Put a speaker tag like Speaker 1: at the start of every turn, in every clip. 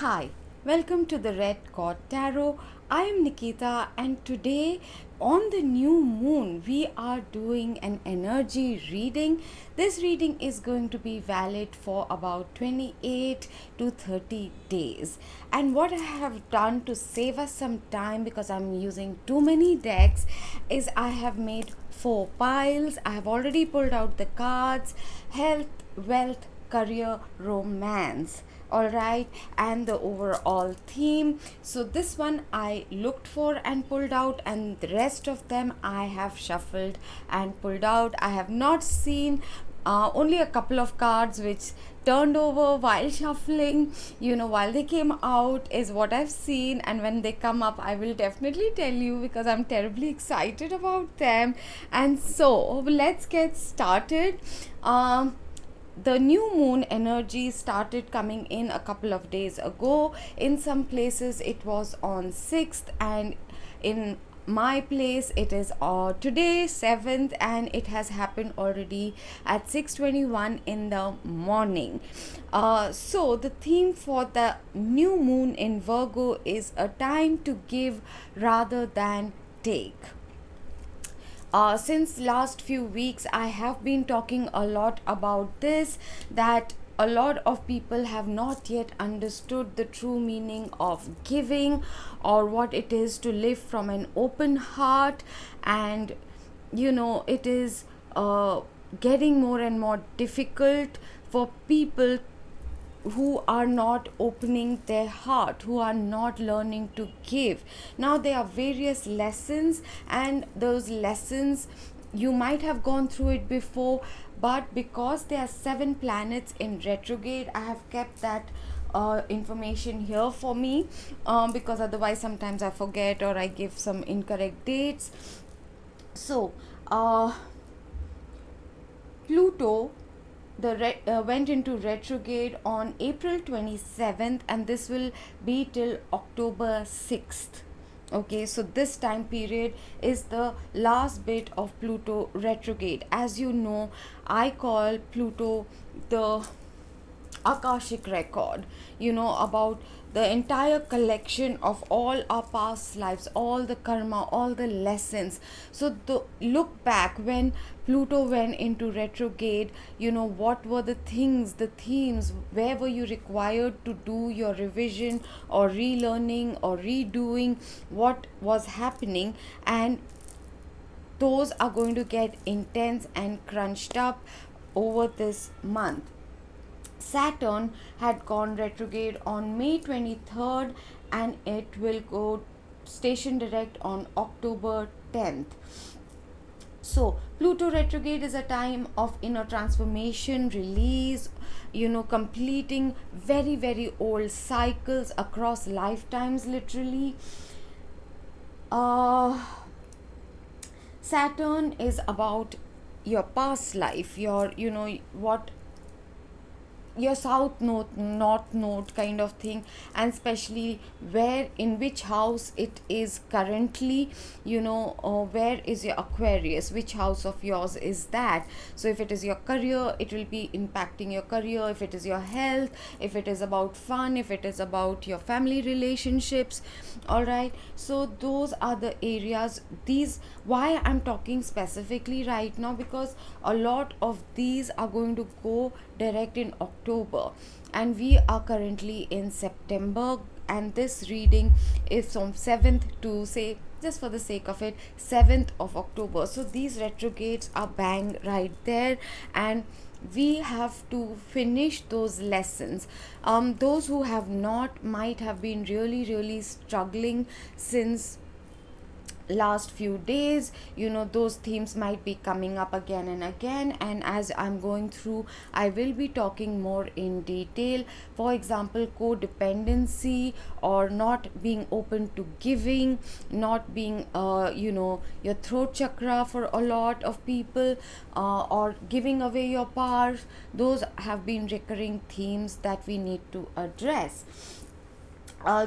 Speaker 1: Hi, welcome to the Red Cord Tarot. I am Nikita, and today on the new moon, we are doing an energy reading. This reading is going to be valid for about 28 to 30 days. And what I have done to save us some time because I'm using too many decks is I have made four piles. I have already pulled out the cards: health, wealth, career, romance, all right, and the overall theme. So this one I looked for and pulled out, and the rest of them I have shuffled and pulled out. I have not seen only a couple of cards which turned over while shuffling, while they came out is what I've seen, and when they come up I will definitely tell you because I'm terribly excited about them. And so let's get started. The new moon energy started coming in a couple of days ago. In some places it was on 6th, and in my place it is today 7th, and it has happened already at 6:21 in the morning. So the theme for the new moon in Virgo is a time to give rather than take. Since last few weeks I have been talking a lot about this, that a lot of people have not yet understood the true meaning of giving, or what it is to live from an open heart. And it is getting more and more difficult for people who are not opening their heart, who are not learning to give. Now, there are various lessons, and those lessons you might have gone through it before, but because there are 7 planets in retrograde, I have kept that information here for me, because otherwise sometimes I forget or I give some incorrect dates. So, Pluto went into retrograde on April 27th, and this will be till October 6th. Okay, so this time period is the last bit of Pluto retrograde. As you know, I call Pluto the Akashic record, about the entire collection of all our past lives, all the karma, all the lessons. So look back when Pluto went into retrograde, what were the things, the themes, where were you required to do your revision or relearning or redoing, what was happening, and those are going to get intense and crunched up over this month. Saturn had gone retrograde on May 23rd, and it will go station direct on October 10th. So, Pluto retrograde is a time of inner transformation, release, completing very, very old cycles across lifetimes, literally. Uh, Saturn is about your past life, what your south node, north node kind of thing, and especially where, in which house it is currently, where is your Aquarius, which house of yours is that. So if it is your career, it will be impacting your career. If it is your health, if it is about fun, if it is about your family relationships, all right. So those are the areas. These, why I'm talking specifically right now, because a lot of these are going to go direct in October, and we are currently in September, and this reading is from 7th to, say, just for the sake of it, 7th of October. So these retrogrades are bang right there, and we have to finish those lessons. Those who have not might have been really, really struggling since last few days. Those themes might be coming up again and again, and as I'm going through, I will be talking more in detail. For example, codependency, or not being open to giving, not being your throat chakra for a lot of people, or giving away your powers. Those have been recurring themes that we need to address.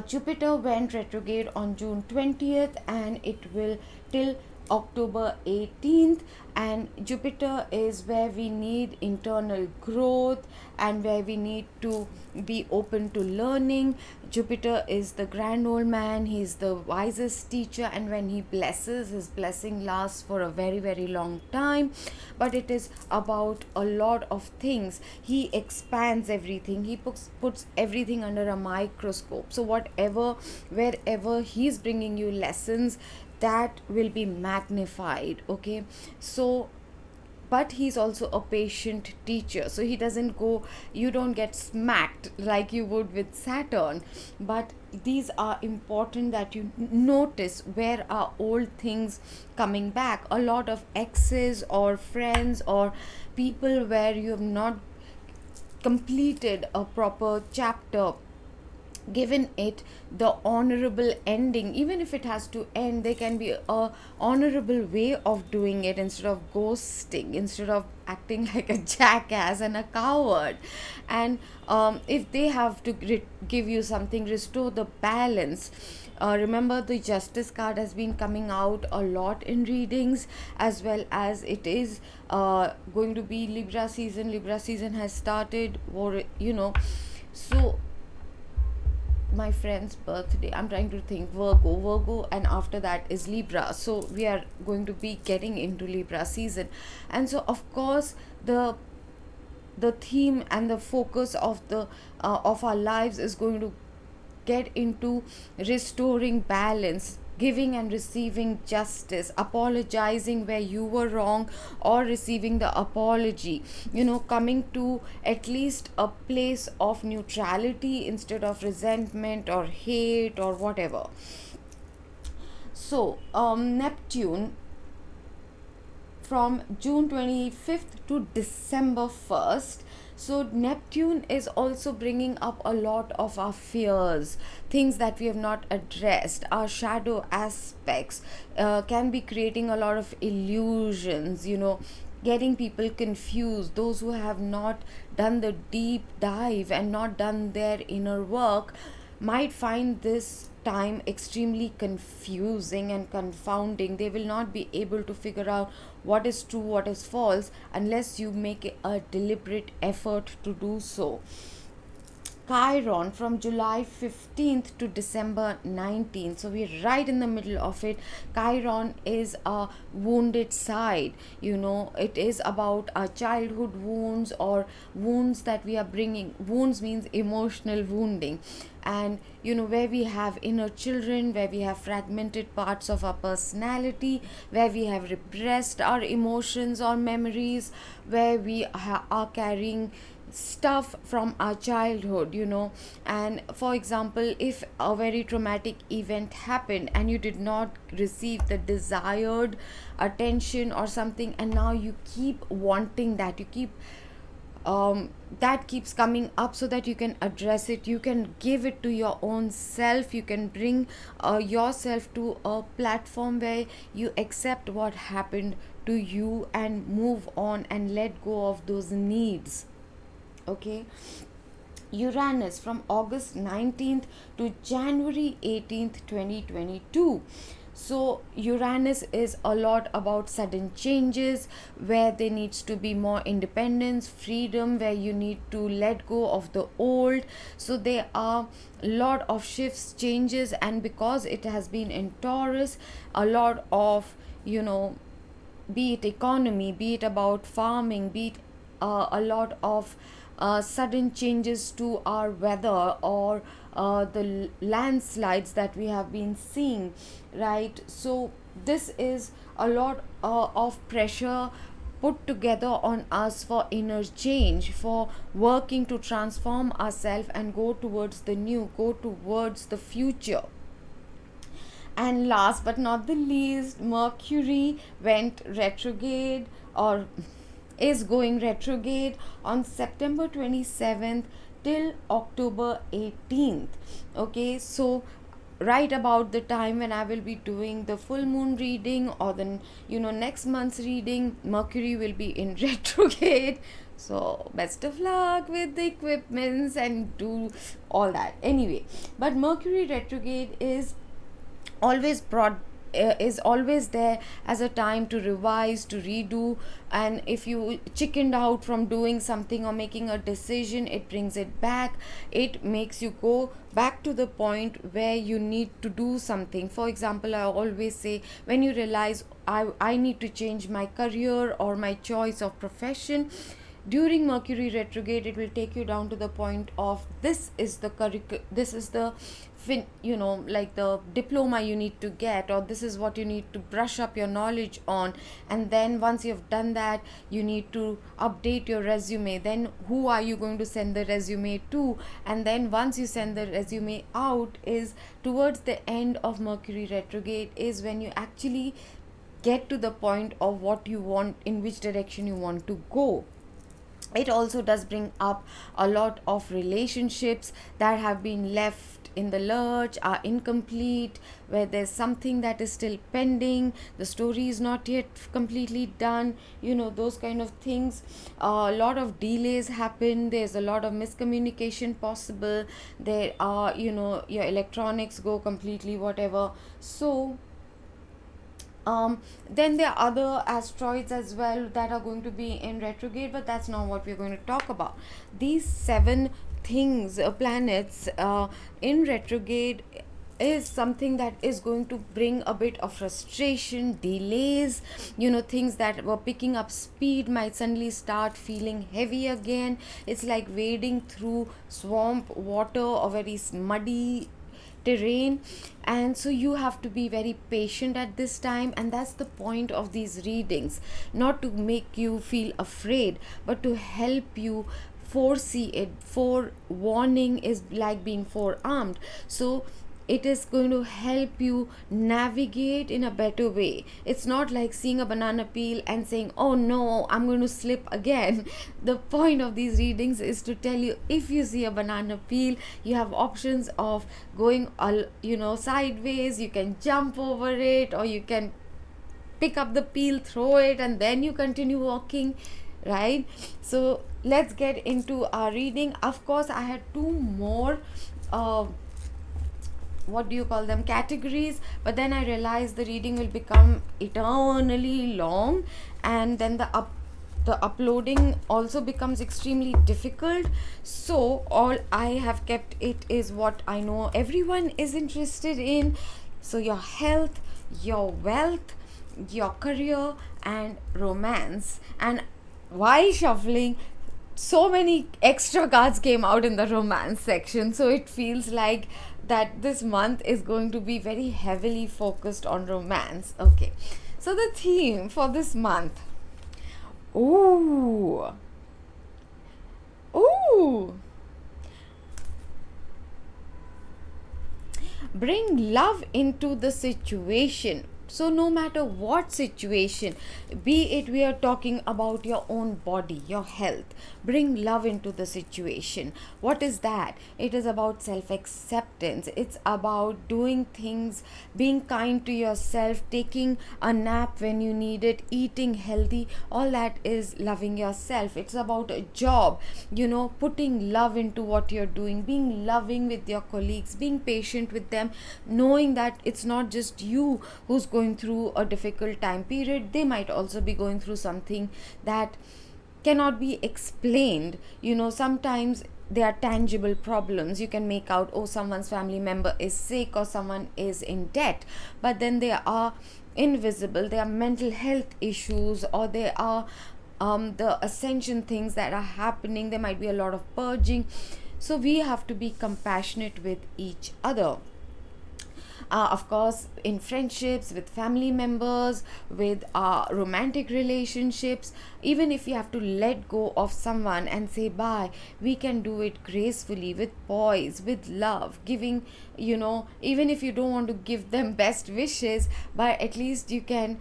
Speaker 1: Jupiter went retrograde on June 20th, and it will till October 18th, and Jupiter is where we need internal growth and where we need to be open to learning. Jupiter is the grand old man, he's the wisest teacher, and when he blesses, his blessing lasts for a very, very long time. But it is about a lot of things. He expands everything, he puts everything under a microscope. So whatever, wherever he's bringing you lessons, that will be magnified. Okay, so but he's also a patient teacher, so he doesn't go, you don't get smacked like you would with Saturn. But these are important that you notice where are old things coming back. A lot of exes or friends or people where you have not completed a proper chapter, given it the honorable ending. Even if it has to end, there can be a honorable way of doing it, instead of ghosting, instead of acting like a jackass and a coward. And if they have to give you something, restore the balance. Remember, the justice card has been coming out a lot in readings, as well as it is going to be Libra season. Libra season has started, or so my friend's birthday, I'm trying to think, Virgo, and after that is Libra. So we are going to be getting into Libra season. And so of course the theme and the focus of the of our lives is going to get into restoring balance, giving and receiving justice, apologizing where you were wrong, or receiving the apology, coming to at least a place of neutrality instead of resentment or hate or whatever. So Neptune, from June 25th to December 1st. So Neptune is also bringing up a lot of our fears, things that we have not addressed. Our shadow aspects can be creating a lot of illusions, getting people confused. Those who have not done the deep dive and not done their inner work might find this time extremely confusing and confounding. They will not be able to figure out what is true, what is false, unless you make a deliberate effort to do so. Chiron, from July 15th to December 19th. So we're right in the middle of it. Chiron is a wounded side. It is about our childhood wounds, or wounds that we are bringing. Wounds means emotional wounding. And where we have inner children, where we have fragmented parts of our personality, where we have repressed our emotions or memories, where we are carrying stuff from our childhood. And for example, if a very traumatic event happened and you did not receive the desired attention or something, and now you keep wanting that, you keep that keeps coming up, so that you can address it, you can give it to your own self, you can bring yourself to a platform where you accept what happened to you and move on and let go of those needs. Okay. Uranus, from August 19th to January 18th, 2022. So Uranus is a lot about sudden changes, where there needs to be more independence, freedom, where you need to let go of the old. So there are a lot of shifts, changes, and because it has been in Taurus, a lot of, be it economy, be it about farming, be it a lot of sudden changes to our weather, or the landslides that we have been seeing, right? So this is a lot of pressure put together on us for inner change, for working to transform ourselves and go towards the new, go towards the future. And last but not the least, Mercury went retrograde, or is going retrograde on September 27th till October 18th. Okay, so right about the time when I will be doing the full moon reading, or the next month's reading, Mercury will be in retrograde. So best of luck with the equipments and do all that. Anyway, but Mercury retrograde is always brought is always there as a time to revise, to redo. And if you chickened out from doing something or making a decision, it brings it back. It makes you go back to the point where you need to do something. For example, I always say, when you realize I need to change my career or my choice of profession, during Mercury retrograde, it will take you down to the point of, this is the this is the like the diploma you need to get, or this is what you need to brush up your knowledge on. And then once you've done that, you need to update your resume. Then who are you going to send the resume to? And then once you send the resume out, is towards the end of Mercury retrograde, is when you actually get to the point of what you want, in which direction you want to go. It also does bring up a lot of relationships that have been left in the lurch, are incomplete, where there's something that is still pending, the story is not yet completely done, those kind of things. A lot of delays happen, there's a lot of miscommunication possible, there are, your electronics go completely whatever. So then there are other asteroids as well that are going to be in retrograde, but that's not what we're going to talk about. These 7 things, planets in retrograde, is something that is going to bring a bit of frustration, delays. Things that were picking up speed might suddenly start feeling heavy again. It's like wading through swamp water or very muddy terrain. And so you have to be very patient at this time, and that's the point of these readings, not to make you feel afraid, but to help you foresee it. Forewarning is like being forearmed. So it is going to help you navigate in a better way. It's not like seeing a banana peel and saying, oh no, I'm going to slip again. The point of these readings is to tell you, if you see a banana peel, you have options of going sideways, you can jump over it, or you can pick up the peel, throw it, and then you continue walking, right? So let's get into our reading. Of course, I had 2 more categories, but then I realized the reading will become eternally long, and then the uploading also becomes extremely difficult. So all I have kept it is what I know everyone is interested in. So your health, your wealth, your career, and romance. And while shuffling, so many extra cards came out in the romance section, so it feels like that this month is going to be very heavily focused on romance. Okay, so the theme for this month, ooh bring love into the situation. So no matter what situation, be it we are talking about your own body, your health, bring love into the situation. What is that? It is about self-acceptance. It's about doing things, being kind to yourself, taking a nap when you need it, eating healthy. All that is loving yourself. It's about a job, putting love into what you're doing, being loving with your colleagues, being patient with them, knowing that it's not just you who's going through a difficult time period. They might also be going through something that cannot be explained. Sometimes there are tangible problems. You can make out, oh, someone's family member is sick or someone is in debt, but then there are invisible, there are mental health issues, or there are the ascension things that are happening. There might be a lot of purging. So we have to be compassionate with each other. Of course, in friendships, with family members, with romantic relationships, even if you have to let go of someone and say bye, we can do it gracefully, with poise, with love, giving, even if you don't want to give them best wishes, but at least you can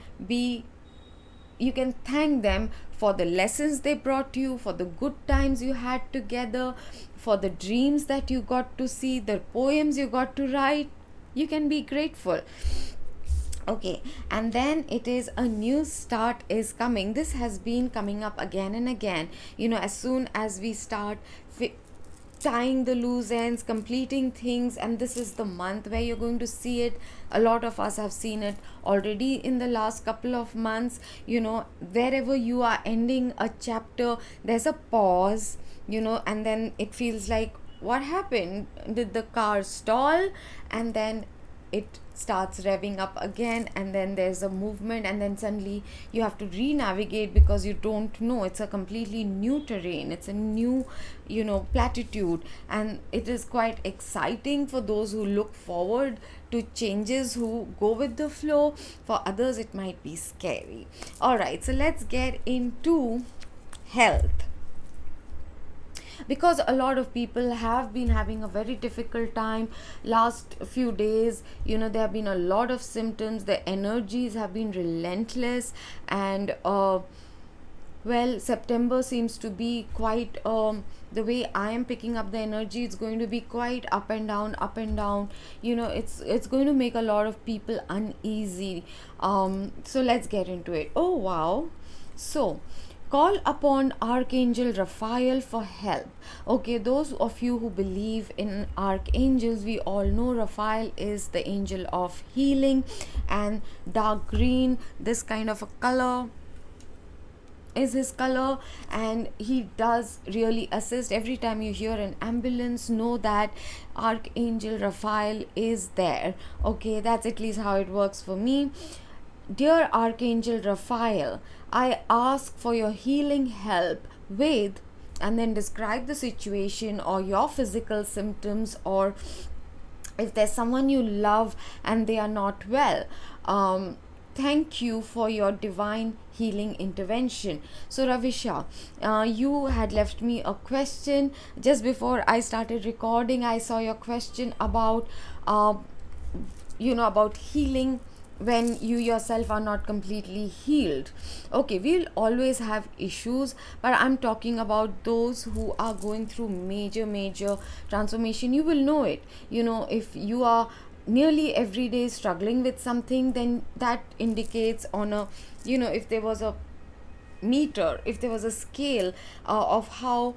Speaker 1: thank them for the lessons they brought you, for the good times you had together, for the dreams that you got to see, the poems you got to write. You can be grateful. Okay, and then it is a new start is coming. This has been coming up again and again. As soon as we start tying the loose ends, completing things, and this is the month where you're going to see it. A lot of us have seen it already in the last couple of months. Wherever you are ending a chapter, there's a pause, and then it feels like, what happened? Did the car stall? And then it starts revving up again, and then there's a movement, and then suddenly you have to re-navigate because you don't know. It's a completely new terrain, it's a new platitude, and it is quite exciting for those who look forward to changes, who go with the flow. For others it might be scary. All right, so let's get into health, because a lot of people have been having a very difficult time last few days. There have been a lot of symptoms, the energies have been relentless, and September seems to be quite the way I am picking up the energy, it's going to be quite up and down, up and down. It's going to make a lot of people uneasy. So let's get into it. Oh wow. So call upon Archangel Raphael for help. Okay, those of you who believe in archangels, we all know Raphael is the angel of healing, and dark green, this kind of a color, is his color, and he does really assist. Every time you hear an ambulance, know that Archangel Raphael is there. Okay, that's at least how it works for me. Dear Archangel Raphael, I ask for your healing help with, and then describe the situation or your physical symptoms, or if there's someone you love and they are not well. Thank you for your divine healing intervention. So Ravisha, you had left me a question just before I started recording. I saw your question about about healing when you yourself are not completely healed. Okay, we'll always have issues, but I'm talking about those who are going through major transformation. You will know it. If you are nearly every day struggling with something, then that indicates on a, if there was a meter, if there was a scale of how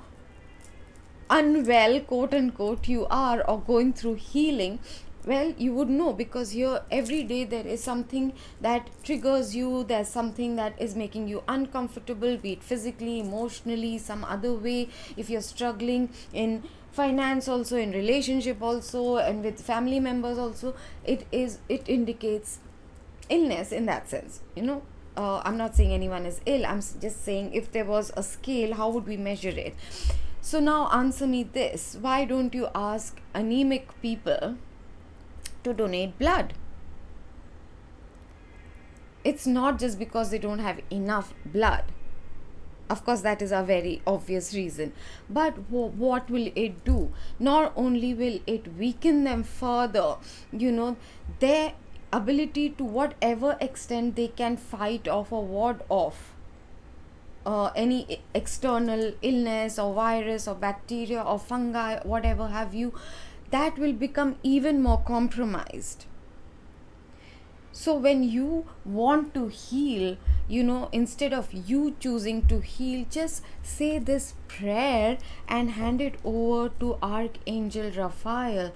Speaker 1: unwell, quote unquote, you are, or going through healing, well, you would know, because here every day there is something that triggers you, there's something that is making you uncomfortable, be it physically, emotionally, some other way. If you're struggling in finance also, in relationship also, and with family members also, it indicates illness in that sense. I'm not saying anyone is ill, I'm just saying if there was a scale, how would we measure it? So now answer me this: why don't you ask anemic people to donate blood? It's not just because they don't have enough blood. Of course, that is a very obvious reason. But what will it do? Not only will it weaken them further, their ability to whatever extent they can fight off or ward off any external illness or virus or bacteria or fungi, whatever have you, that will become even more compromised. So when you want to heal, instead of you choosing to heal, just say this prayer and hand it over to Archangel Raphael.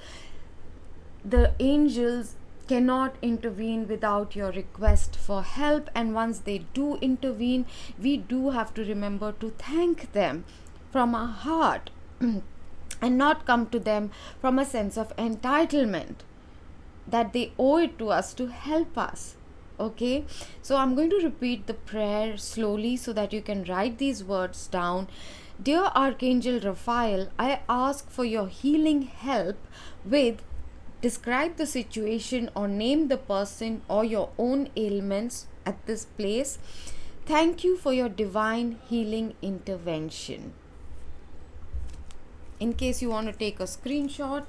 Speaker 1: The angels cannot intervene without your request for help, and once they do intervene, we do have to remember to thank them from our heart and not come to them from a sense of entitlement that they owe it to us to help us. Okay, so I'm going to repeat the prayer slowly so that you can write these words down. Dear Archangel Raphael, I ask for your healing help with, describe the situation or name the person or your own ailments at this place. Thank you for your divine healing intervention. In case you want to take a screenshot,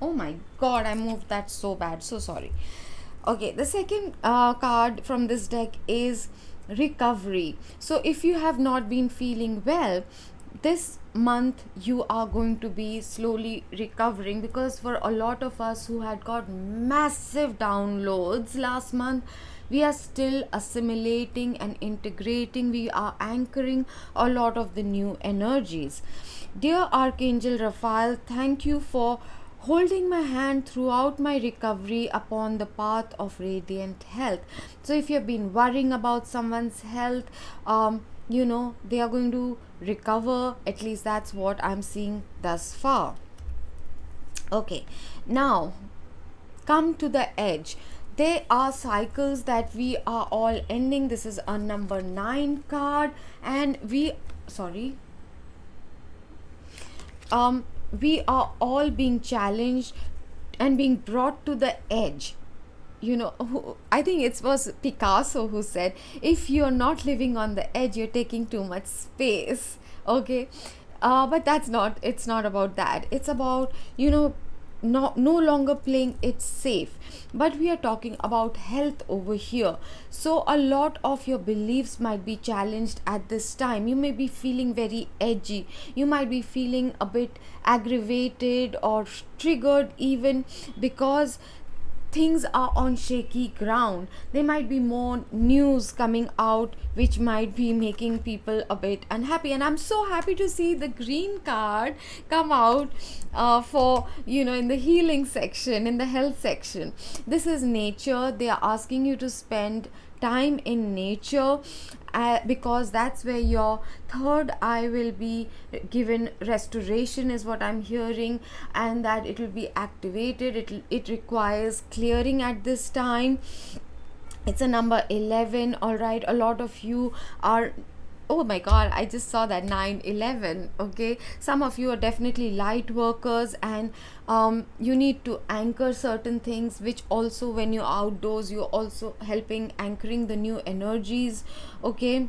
Speaker 1: oh my god, I moved that so bad, so sorry. Okay, the second card from this deck is recovery. So if you have not been feeling well this month, you are going to be slowly recovering, because for a lot of us who had got massive downloads last month, we are still assimilating and integrating, we are anchoring a lot of the new energies. Dear Archangel Raphael, thank you for holding my hand throughout my recovery upon the path of radiant health. So if you've been worrying about someone's health, they are going to recover. At least that's what I'm seeing thus far. Okay, now come to the edge. There are cycles that we are all ending. This is a number 9 card, and we are all being challenged and being brought to the edge. I think it was Picasso who said, if you're not living on the edge, you're taking too much space. Okay, but it's not about that. It's about, no longer playing it safe, but we are talking about health over here. So a lot of your beliefs might be challenged at this time. You may be feeling very edgy, you might be feeling a bit aggravated or triggered, even because things are on shaky ground. There might be more news coming out which might be making people a bit unhappy, and I'm so happy to see the green card come out for in the healing section, in the health section. This is nature. They are asking you to spend time in nature, because that's where your third eye will be given restoration, is what I'm hearing, and that it will be activated. It requires clearing at this time. It's a number 11. All right, a lot of you are, oh my god, I just saw that 911. Okay, some of you are definitely light workers, and you need to anchor certain things, which also, when you're outdoors, you're also helping anchoring the new energies. Okay,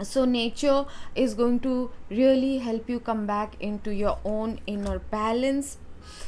Speaker 1: so nature is going to really help you come back into your own inner balance.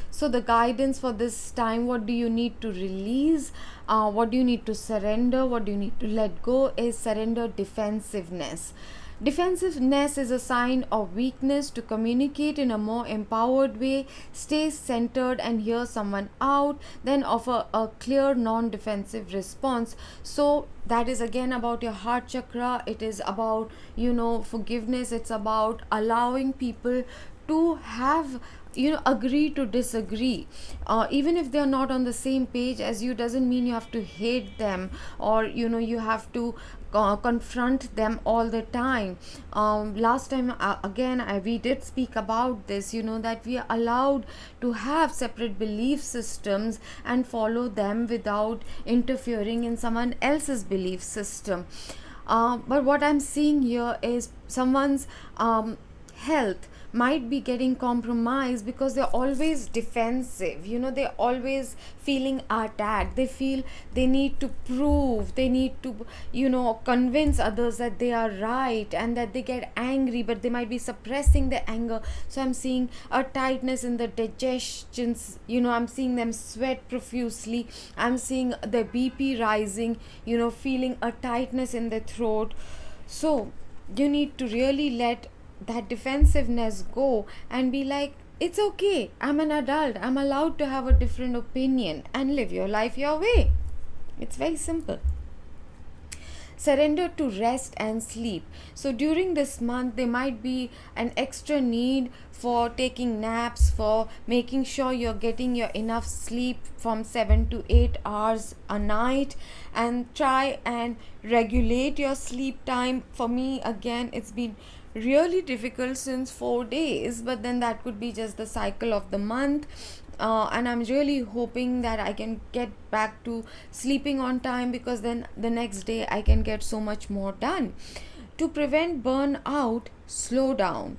Speaker 1: So the guidance for this time, what do you need to release, what do you need to surrender, what do you need to let go, is surrender defensiveness. Defensiveness is a sign of weakness. To communicate in a more empowered way, stay centered and hear someone out, then offer a clear non-defensive response. So that is again about your heart chakra. It is about forgiveness. It's about allowing people to have agree to disagree, even if they are not on the same page as you. Doesn't mean you have to hate them, or you have to confront them all the time. Last time, we did speak about this, that we are allowed to have separate belief systems and follow them without interfering in someone else's belief system. But what I'm seeing here is someone's health might be getting compromised because they're always defensive. They're always feeling attacked. They feel they need to prove, they need to convince others that they are right, and that they get angry, but they might be suppressing the anger. So I'm seeing a tightness in the digestions. I'm seeing them sweat profusely. I'm seeing their BP rising, feeling a tightness in the throat. So you need to really let that defensiveness go and be like, it's okay, I'm an adult, I'm allowed to have a different opinion, and live your life your way. It's very simple. Surrender to rest and sleep. So during this month, there might be an extra need for taking naps, for making sure you're getting your enough sleep from 7 to 8 hours a night, and try and regulate your sleep time. For me, again, it's been really difficult since 4 days, but then that could be just the cycle of the month. And I'm really hoping that I can get back to sleeping on time, because then the next day I can get so much more done. To prevent burnout, slow down.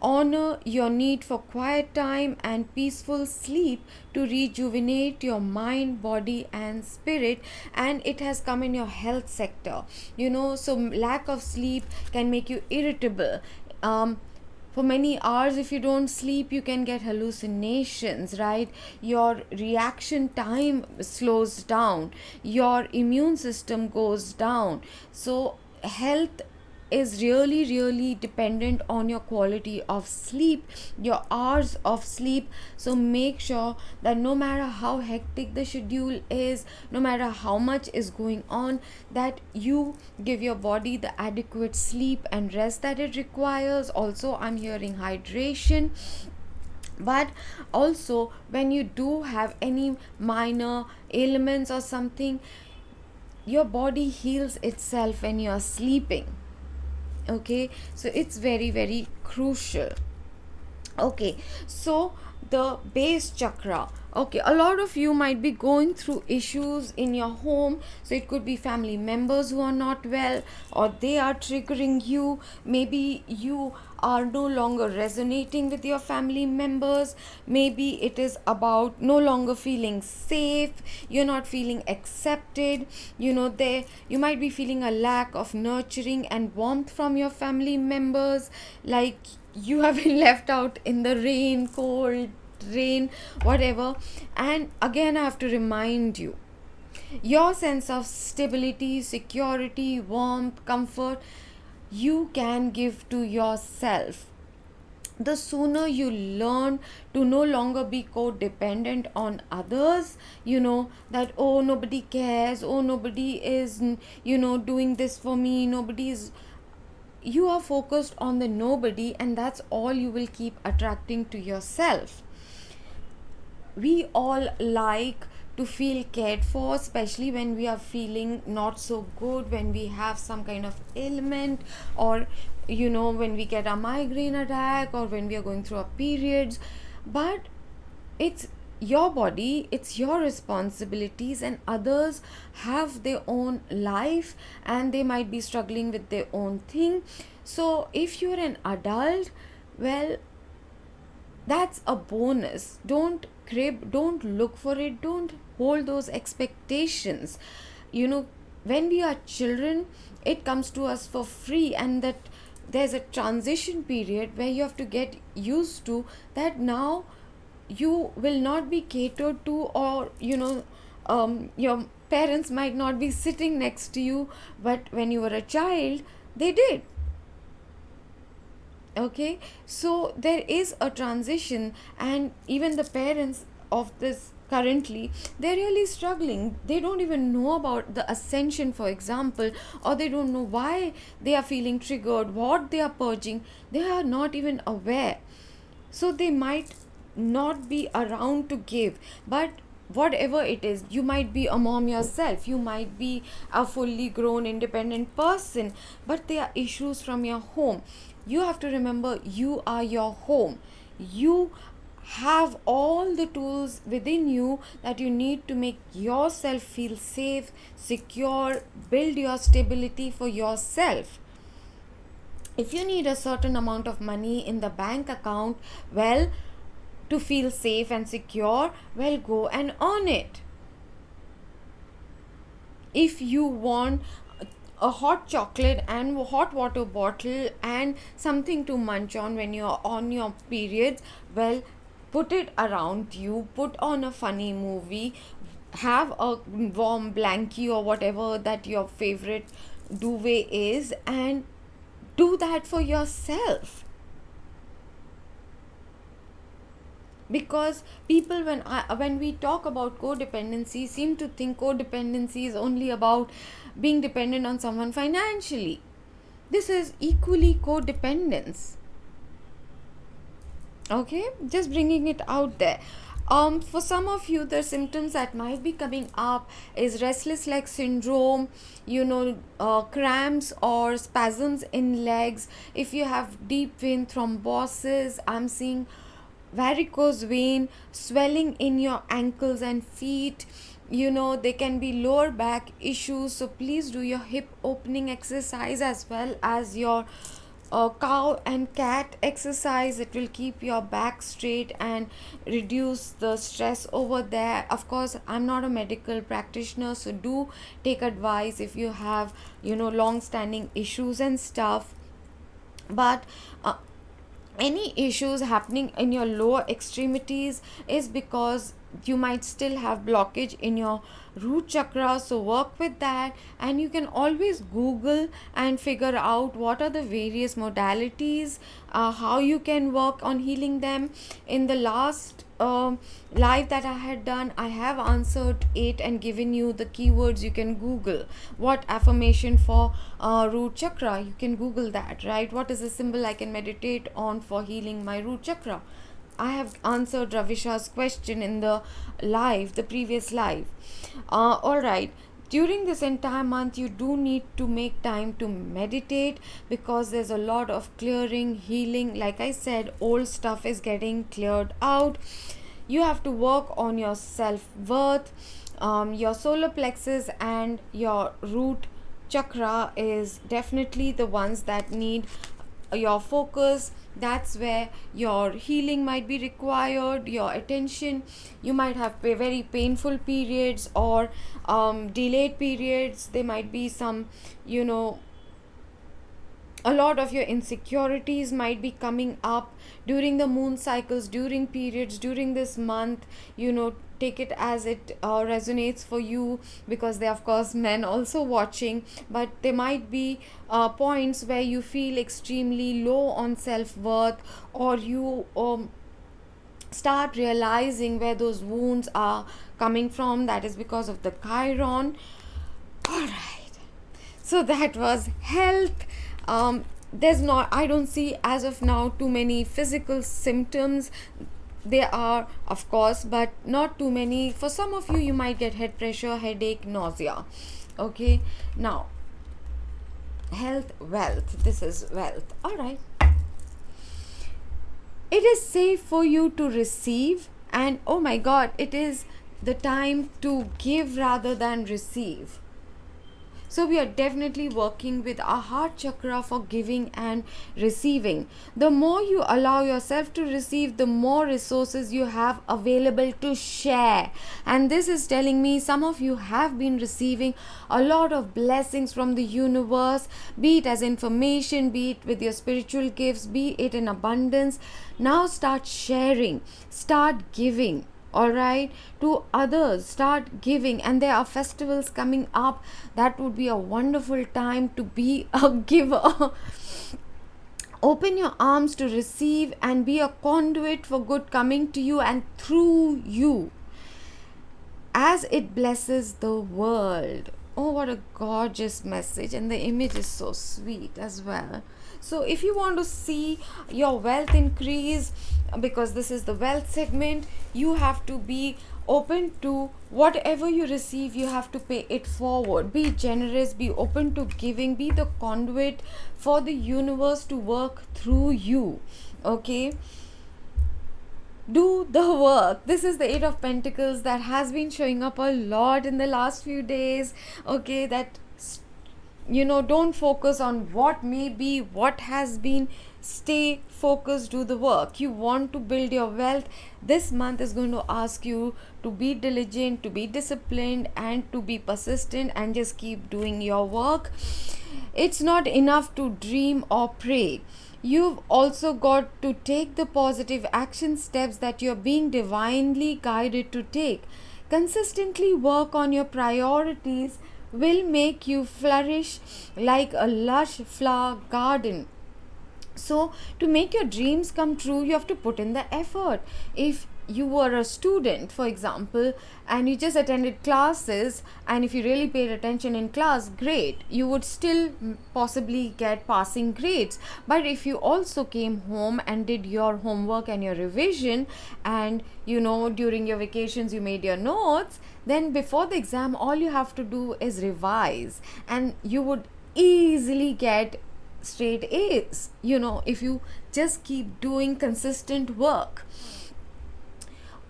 Speaker 1: Honor your need for quiet time and peaceful sleep to rejuvenate your mind, body, and spirit. And it has come in your health sector. So lack of sleep can make you irritable. For many hours, if you don't sleep, you can get hallucinations, right? Your reaction time slows down, your immune system goes down. So health is really, really dependent on your quality of sleep, your hours of sleep. So make sure that no matter how hectic the schedule is, no matter how much is going on, that you give your body the adequate sleep and rest that it requires. Also, I'm hearing hydration. But also, when you do have any minor ailments or something, your body heals itself when you are sleeping. Okay, so it's very, very crucial. Okay, so the base chakra. Okay, a lot of you might be going through issues in your home. So it could be family members who are not well, or they are triggering you. Maybe you are no longer resonating with your family members. Maybe it is about no longer feeling safe, you're not feeling accepted. There you might be feeling a lack of nurturing and warmth from your family members, like you have been left out in the rain, cold rain, whatever. And again, I have to remind you, your sense of stability, security, warmth, comfort, you can give to yourself. The sooner you learn to no longer be codependent on others, that, oh, nobody cares, oh, nobody is, doing this for me, nobody is, you are focused on the nobody, and that's all you will keep attracting to yourself. We all like to feel cared for, especially when we are feeling not so good, when we have some kind of ailment, or when we get a migraine attack, or when we are going through our periods. But it's your body, it's your responsibilities, and others have their own life and they might be struggling with their own thing. So if you're an adult, well, that's a bonus. Don't crib, don't look for it, don't hold those expectations. When we are children, it comes to us for free, and that there's a transition period where you have to get used to that. Now you will not be catered to, or your parents might not be sitting next to you, but when you were a child, they did. Okay, so there is a transition, and even the parents of this currently, they're really struggling. They don't even know about the ascension, for example, or they don't know why they are feeling triggered, what they are purging. They are not even aware. So they might not be around to give. But whatever it is, you might be a mom yourself, you might be a fully grown independent person, but there are issues from your home. You have to remember, you are your home. You have all the tools within you that you need to make yourself feel safe, secure, build your stability for yourself. If you need a certain amount of money in the bank account, well, to feel safe and secure, well, go and earn it. If you want a hot chocolate and hot water bottle and something to munch on when you're on your periods, well, put it around you, put on a funny movie, have a warm blankie or whatever that your favorite duvet is, and do that for yourself. Because people, when we talk about codependency, seem to think codependency is only about being dependent on someone financially. This is equally codependence. Okay, just bringing it out there. For some of you, the symptoms that might be coming up is restless leg syndrome, cramps or spasms in legs. If you have deep vein thrombosis, I'm seeing varicose vein, swelling in your ankles and feet. There can be lower back issues, so please do your hip opening exercise as well as your cow and cat exercise. It will keep your back straight and reduce the stress over there. Of course, I'm not a medical practitioner, so do take advice if you have long standing issues and stuff. But any issues happening in your lower extremities is because you might still have blockage in your root chakra, so work with that. And you can always google and figure out what are the various modalities, how you can work on healing them. In the last live that I had done, I have answered it and given you the keywords. You can google what affirmation for root chakra, you can google that, right? What is the symbol I can meditate on for healing my root chakra? I have answered Ravisha's question in the live, the previous live. All right. During this entire month, you do need to make time to meditate, because there's a lot of clearing, healing. Like I said, old stuff is getting cleared out. You have to work on your self worth. Your solar plexus and your root chakra is definitely the ones that need your focus. That's where your healing might be required, your attention. You might have very painful periods or delayed periods. There might be some, a lot of your insecurities might be coming up during the moon cycles, during periods, during this month. Take it as it resonates for you, because there are of course men also watching. But there might be points where you feel extremely low on self-worth, or you start realizing where those wounds are coming from. That is because of the Chiron. All right, so that was health. There's not, I don't see as of now too many physical symptoms. There are of course, but not too many. For some of you, you might get head pressure, headache, nausea. Okay, now health, wealth. This is wealth. All right, it is safe for you to receive, and oh my god, it is the time to give rather than receive. So we are definitely working with our heart chakra for giving and receiving. The more you allow yourself to receive, the more resources you have available to share. And this is telling me some of you have been receiving a lot of blessings from the universe, be it as information, be it with your spiritual gifts, be it in abundance. Now start sharing, start giving. All right, to others, start giving. And there are festivals coming up. That would be a wonderful time to be a giver. Open your arms to receive and be a conduit for good coming to you and through you, as it blesses the world. Oh, what a gorgeous message, and the image is so sweet as well. So if you want to see your wealth increase, because this is the wealth segment, you have to be open to whatever you receive. You have to pay it forward. Be generous, be open to giving, be the conduit for the universe to work through you. Okay, do the work. This is the Eight of Pentacles that has been showing up a lot in the last few days. Okay, that don't focus on what may be, what has been. Stay focused, do the work. You want to build your wealth. This month is going to ask you to be diligent, to be disciplined, and to be persistent, and just keep doing your work. It's not enough to dream or pray. You've also got to take the positive action steps that you're being divinely guided to take. Consistently work on your priorities will make you flourish like a lush flower garden. So to make your dreams come true, you have to put in the effort. If you were a student, for example, and you just attended classes, and if you really paid attention in class, great, you would still possibly get passing grades. But if you also came home and did your homework and your revision, and during your vacations you made your notes, then before the exam all you have to do is revise, and you would easily get straight A's, if you just keep doing consistent work.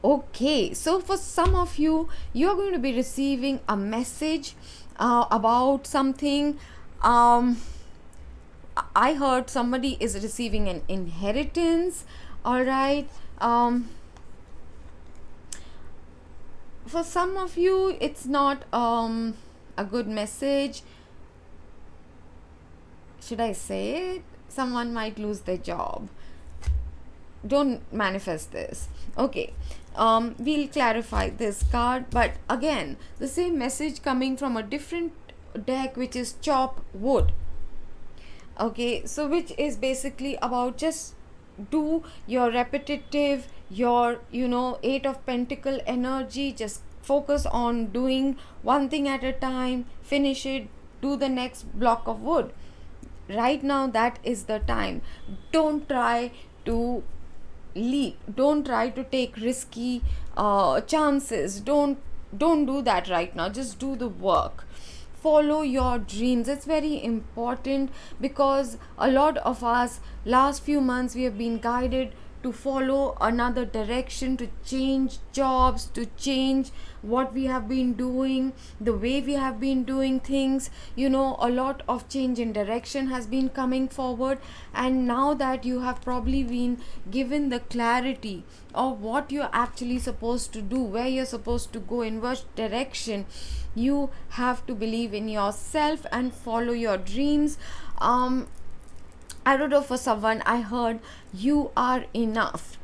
Speaker 1: Okay, so for some of you, you're going to be receiving a message about something. I heard somebody is receiving an inheritance. All right. For some of you, it's not a good message. Should I say it? Someone might lose their job. don't manifest this. Okay, we'll clarify this card, but again the same message coming from a different deck, which is chop wood. Okay, so which is basically about just do your repetitive, your eight of pentacle energy, just focus on doing one thing at a time, finish it, do the next block of wood. Right now that is the time. Don't try to leap, don't try to take risky chances, don't do that right now. Just do the work, follow your dreams. It's very important, because a lot of us last few months we have been guided to follow another direction, to change jobs, to change what we have been doing, the way we have been doing things. A lot of change in direction has been coming forward, and now that you have probably been given the clarity of what you're actually supposed to do, where you're supposed to go, in which direction, you have to believe in yourself and follow your dreams. I don't know, for someone I heard, you are enough.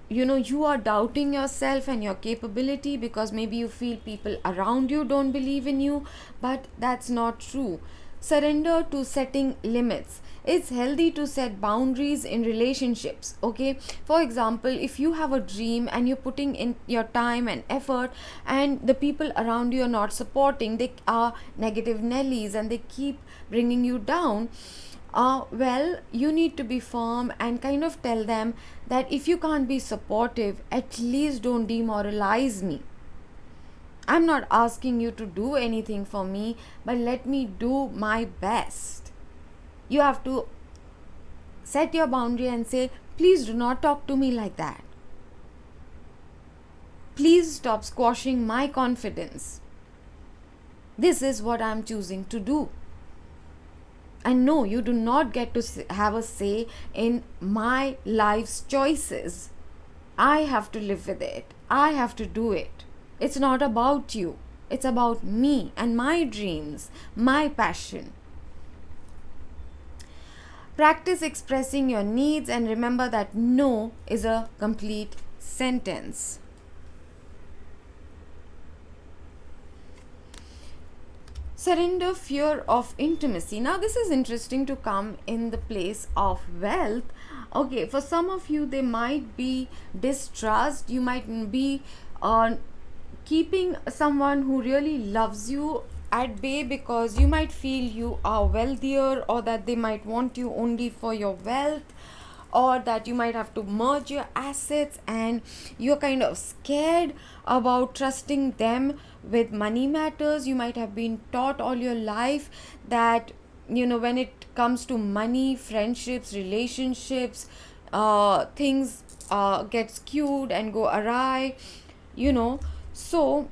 Speaker 1: You are doubting yourself and your capability because maybe you feel people around you don't believe in you, but that's not true. Surrender to setting limits. It's healthy to set boundaries in relationships. Okay, for example, if you have a dream and you're putting in your time and effort, and the people around you are not supporting, they are negative Nellies and they keep bringing you down, well, you need to be firm and kind of tell them that if you can't be supportive, at least don't demoralize me. I'm not asking you to do anything for me, but let me do my best. You have to set your boundary and say, please do not talk to me like that. Please stop squashing my confidence. This is what I'm choosing to do. And no, you do not get to have a say in my life's choices. I have to live with it. I have to do it. It's not about you. It's about me and my dreams, my passion. Practice expressing your needs, and remember that no is a complete sentence. Surrender fear of intimacy. Now this is interesting to come in the place of wealth. Okay, for some of you there might be distrust. You might be keeping someone who really loves you at bay, because you might feel you are wealthier, or that they might want you only for your wealth, or that you might have to merge your assets and you're kind of scared about trusting them with money matters. You might have been taught all your life that when it comes to money, friendships, relationships, things get skewed and go awry, so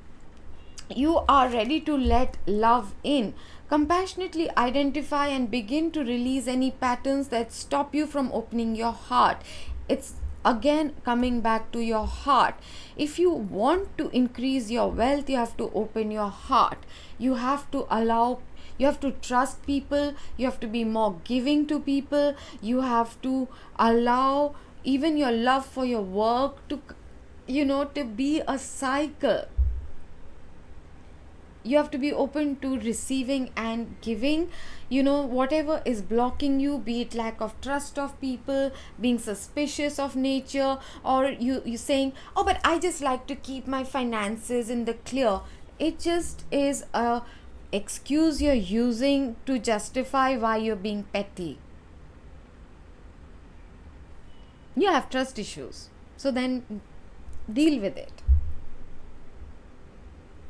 Speaker 1: you are ready to let love in. Compassionately identify and begin to release any patterns that stop you from opening your heart. It's again coming back to your heart. If you want to increase your wealth, you have to open your heart. You have to trust people. You have to be more giving to people. You have to allow even your love for your work to be a cycle. You have to be open to receiving and giving. Whatever is blocking you, be it lack of trust of people, being suspicious of nature, or you saying, oh, but I just like to keep my finances in the clear. It just is a excuse you're using to justify why you're being petty. You have trust issues, so then deal with it.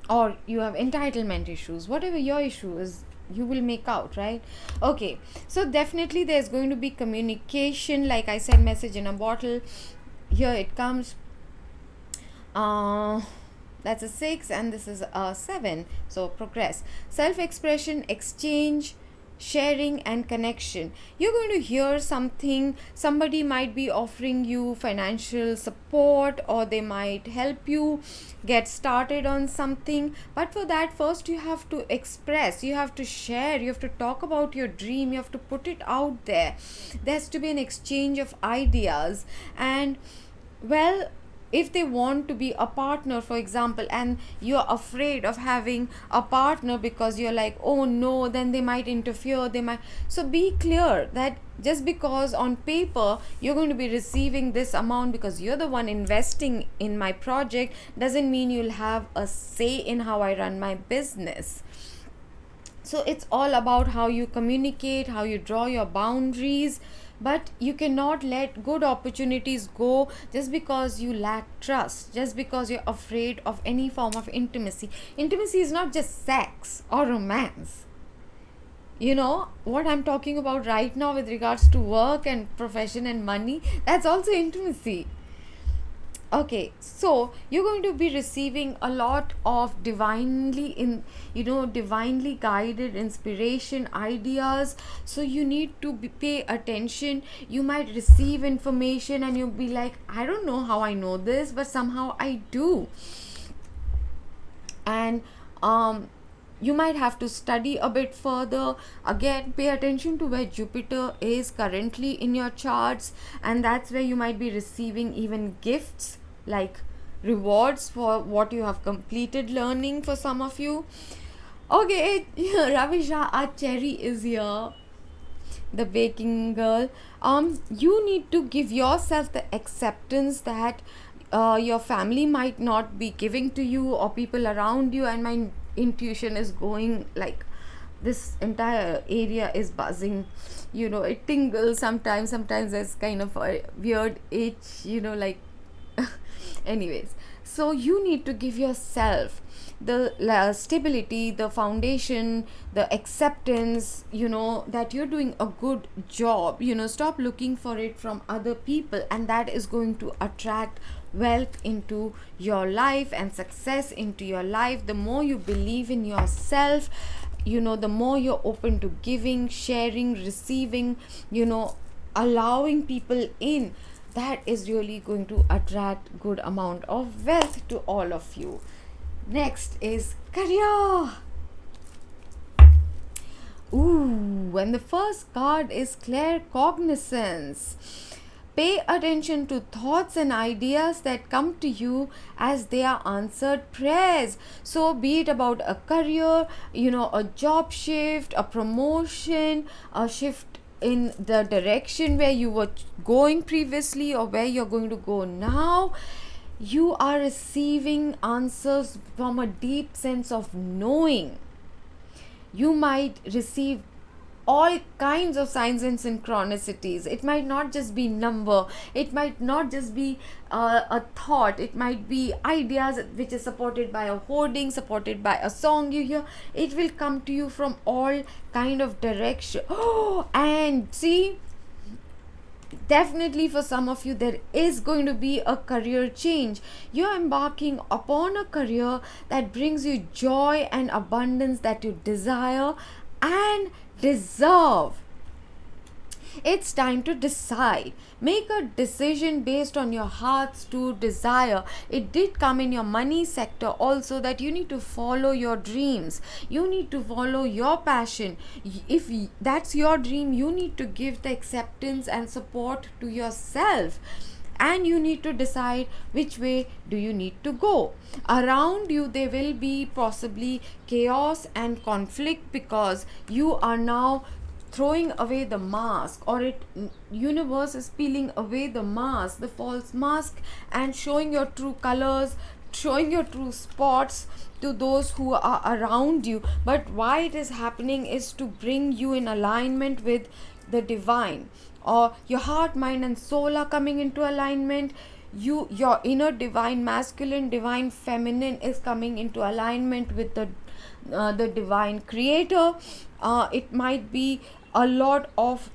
Speaker 1: Or you have entitlement issues. Whatever your issue is, you will make out, right? Okay, so definitely there's going to be communication. Like I said, message in a bottle. Here it comes. That's a 6 and this is a 7. So progress, self-expression, exchange, sharing and connection. You're going to hear something, somebody might be offering you financial support, or they might help you get started on something. But for that, first you have to express, you have to share, you have to talk about your dream, you have to put it out there. There has to be an exchange of ideas. And well, if they want to be a partner, for example, and you're afraid of having a partner because you're like, oh no, then they might interfere, they might. So be clear that just because on paper you're going to be receiving this amount because you're the one investing in my project, doesn't mean you'll have a say in how I run my business. So it's all about how you communicate, how you draw your boundaries. But you cannot let good opportunities go just because you lack trust, just because you're afraid of any form of intimacy. Intimacy is not just sex or romance. You know what I'm talking about right now with regards to work and profession and money, that's also intimacy. Okay, so you're going to be receiving a lot of divinely guided inspiration, ideas. So you need to pay attention. You might receive information and you'll be like, I don't know how I know this, but somehow I do. And you might have to study a bit further. Again, pay attention to where Jupiter is currently in your charts, and that's where you might be receiving even gifts like rewards for what you have completed learning for some of you. Okay, Ravisha, our cherry is here, the baking girl. You need to give yourself the acceptance that your family might not be giving to you, or people around you. And my intuition is going like, this entire area is buzzing, it tingles sometimes there's kind of a weird itch, like anyways. So you need to give yourself the stability, the foundation, the acceptance, that you're doing a good job. Stop looking for it from other people, and that is going to attract wealth into your life and success into your life. The more you believe in yourself, the more you're open to giving, sharing, receiving, allowing people in, that is really going to attract good amount of wealth to all of you. Next is career. Ooh, and the first card is claircognizance. Pay attention to thoughts and ideas that come to you as they are answered prayers. So be it about a career, a job shift, a promotion, a shift in the direction where you were going previously or where you're going to go now, you are receiving answers from a deep sense of knowing. You might receive all kinds of signs and synchronicities. It might not just be number, it might not just be a thought, it might be ideas which is supported by a hoarding, supported by a song you hear. It will come to you from all kind of direction. And see, definitely for some of you there is going to be a career change. You're embarking upon a career that brings you joy and abundance that you desire and deserve. It's time to decide. Make a decision based on your heart's true desire. It did come in your money sector also, that you need to follow your dreams. You need to follow your passion. If that's your dream, you need to give the acceptance and support to yourself. And you need to decide which way do you need to go. Around you there will be possibly chaos and conflict, because you are now throwing away the mask, or universe is peeling away the mask, the false mask, and showing your true colors, showing your true spots to those who are around you. But why it is happening is to bring you in alignment with the divine, or your heart, mind and soul are coming into alignment. Your inner divine masculine, divine feminine is coming into alignment with the divine creator. It might be a lot of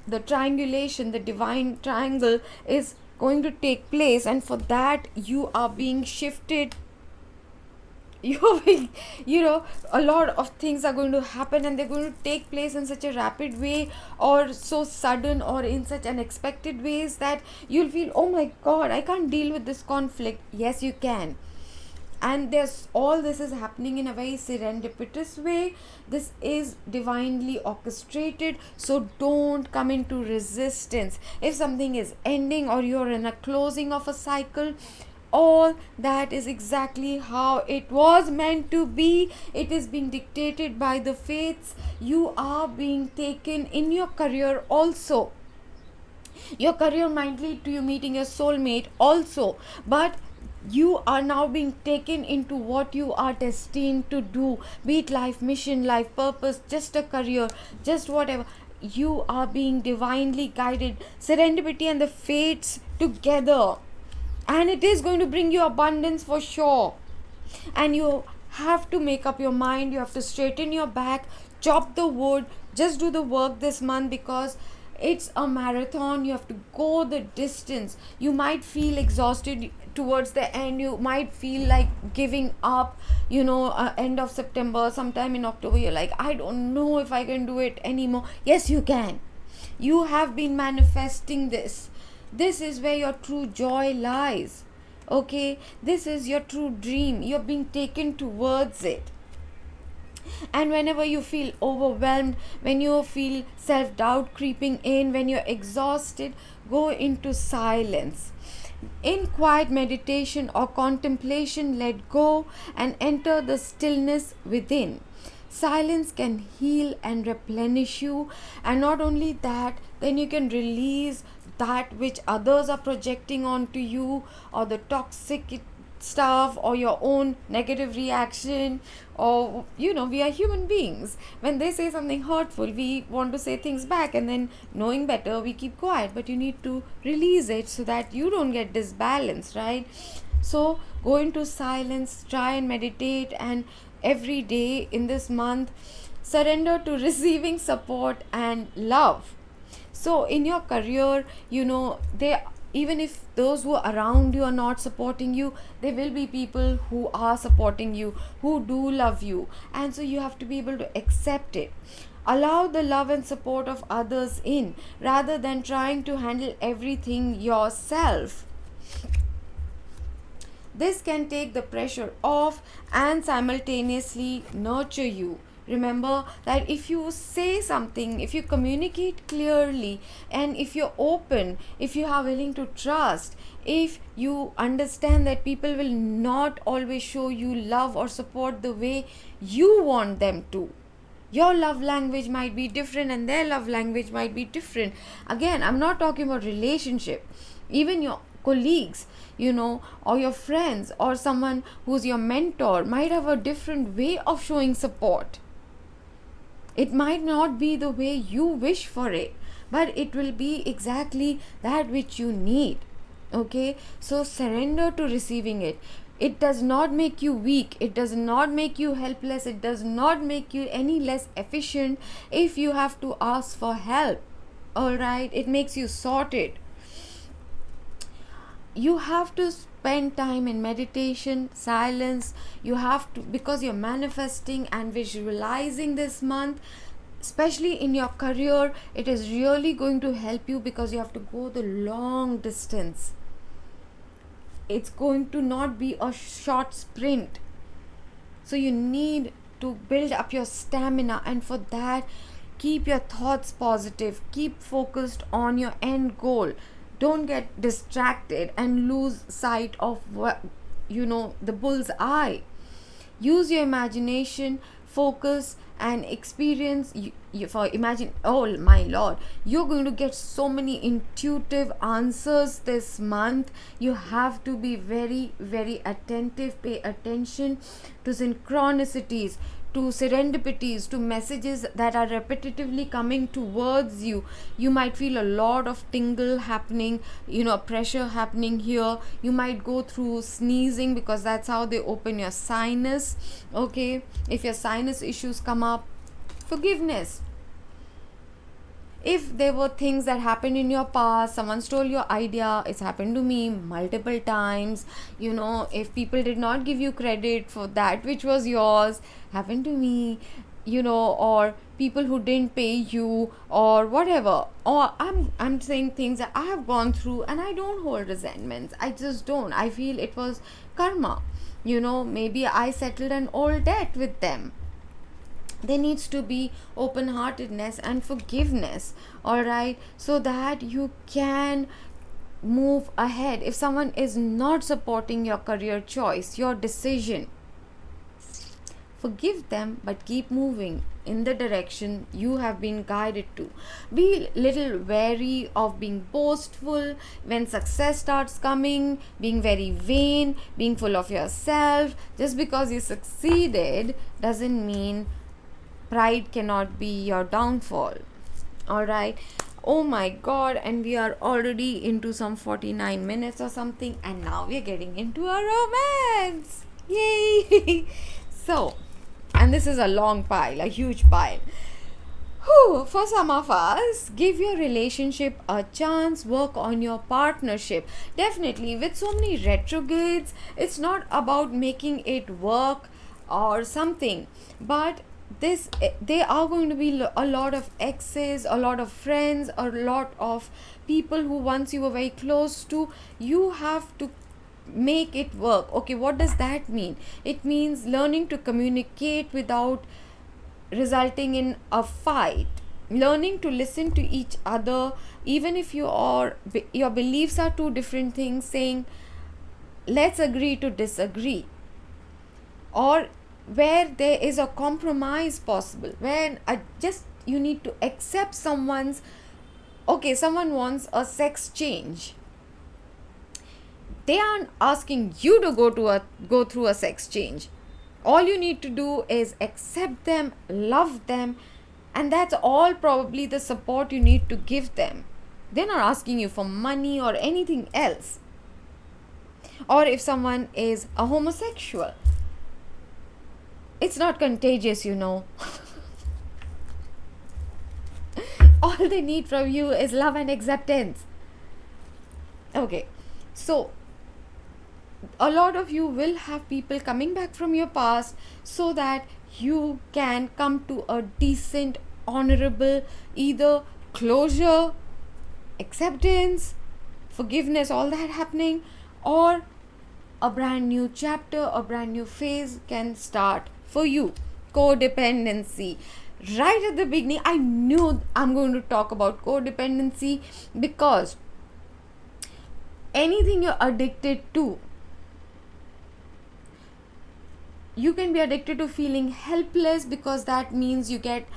Speaker 1: the triangulation, the divine triangle is going to take place, and for that you are being shifted you will, a lot of things are going to happen, and they're going to take place in such a rapid way, or so sudden, or in such unexpected ways, that you'll feel, oh my god, I can't deal with this conflict. Yes, you can. And there's all this is happening in a very serendipitous way. This is divinely orchestrated, so don't come into resistance. If something is ending, or you're in a closing of a cycle, all that is exactly how it was meant to be. It is being dictated by the fates. You are being taken in your career also. Your career might lead to you meeting your soulmate also, but you are now being taken into what you are destined to do, be it life mission, life purpose, just a career, just whatever. You are being divinely guided, serendipity and the fates together, and it is going to bring you abundance for sure. And you have to make up your mind, you have to straighten your back, chop the wood, just do the work this month, because it's a marathon. You have to go the distance. You might feel exhausted towards the end, you might feel like giving up, end of September, sometime in October, you're like, I don't know if I can do it anymore. Yes, you can. You have been manifesting this. This is where your true joy lies. Okay, this is your true dream. You're being taken towards it. And whenever you feel overwhelmed, when you feel self-doubt creeping in, when you're exhausted, go into silence. In quiet meditation or contemplation, let go and enter the stillness within. Silence can heal and replenish you, and not only that, then you can release that which others are projecting onto you, or the toxic stuff, or your own negative reaction. Or we are human beings. When they say something hurtful, we want to say things back, and then knowing better, we keep quiet. But you need to release it so that you don't get disbalanced, right? So go into silence, try and meditate, and every day in this month, surrender to receiving support and love. So in your career, they, even if those who are around you are not supporting you, there will be people who are supporting you, who do love you, and so you have to be able to accept it. Allow the love and support of others in, rather than trying to handle everything yourself. This can take the pressure off and simultaneously nurture you. Remember that if you say something, if you communicate clearly, and if you're open, if you are willing to trust, if you understand that people will not always show you love or support the way you want them to. Your love language might be different, and their love language might be different. Again, I'm not talking about relationship. Even your colleagues, or your friends, or someone who's your mentor might have a different way of showing support. It might not be the way you wish for it, but it will be exactly that which you need. Okay, so surrender to receiving it. It does not make you weak, it does not make you helpless, it does not make you any less efficient if you have to ask for help. All right, it makes you sorted. You have to spend time in meditation, silence. You have to, because you're manifesting and visualizing this month, especially in your career, it is really going to help you, because you have to go the long distance. It's going to not be a short sprint. So you need to build up your stamina, and for that, keep your thoughts positive, keep focused on your end goal. Don't get distracted and lose sight of the bull's eye. Use your imagination, focus, and experience. Imagine, oh my lord, you're going to get so many intuitive answers this month. You have to be very, very attentive. Pay attention to synchronicities, to serendipities, to messages that are repetitively coming towards you. You might feel a lot of tingle happening, pressure happening here. You might go through sneezing, because that's how they open your sinus. Okay, if your sinus issues come up, forgiveness. if there were things that happened in your past, someone stole your idea. It's happened to me multiple times. If people did not give you credit for that which was yours, happened to me. Or people who didn't pay you or whatever. Or I'm saying things that I have gone through, and I don't hold resentments. I just don't. I feel it was karma. Maybe I settled an old debt with them. There needs to be open heartedness and forgiveness, all right, so that you can move ahead. If someone is not supporting your career choice, your decision, forgive them, but keep moving in the direction you have been guided to. Be little wary of being boastful when success starts coming, being very vain, being full of yourself. Just because you succeeded doesn't mean pride cannot be your downfall. All right. Oh my god, and we are already into some 49 minutes or something, and now we are getting into a romance. Yay! So, and this is a long pile, a huge pile. For some of us, give your relationship a chance, work on your partnership. Definitely, with so many retrogrades, it's not about making it work or something, but there are going to be a lot of exes, a lot of friends, a lot of people who once you were very close to. You have to make it work. Okay, what does that mean? It means learning to communicate without resulting in a fight, learning to listen to each other, even if your beliefs are two different things, saying let's agree to disagree, or where there is a compromise possible, when you need to accept someone wants a sex change. They aren't asking you to go through a sex change. All you need to do is accept them, love them, and that's all probably the support you need to give them. They're not asking you for money or anything else. Or if someone is a homosexual, it's not contagious. All they need from you is love and acceptance. Okay, so a lot of you will have people coming back from your past so that you can come to a decent, honorable, either closure, acceptance, forgiveness, all that happening, or a brand new chapter, a brand new phase can start for you. Codependency. Right at the beginning, I knew I'm going to talk about codependency, because anything you're addicted to, you can be addicted to feeling helpless, because that means you get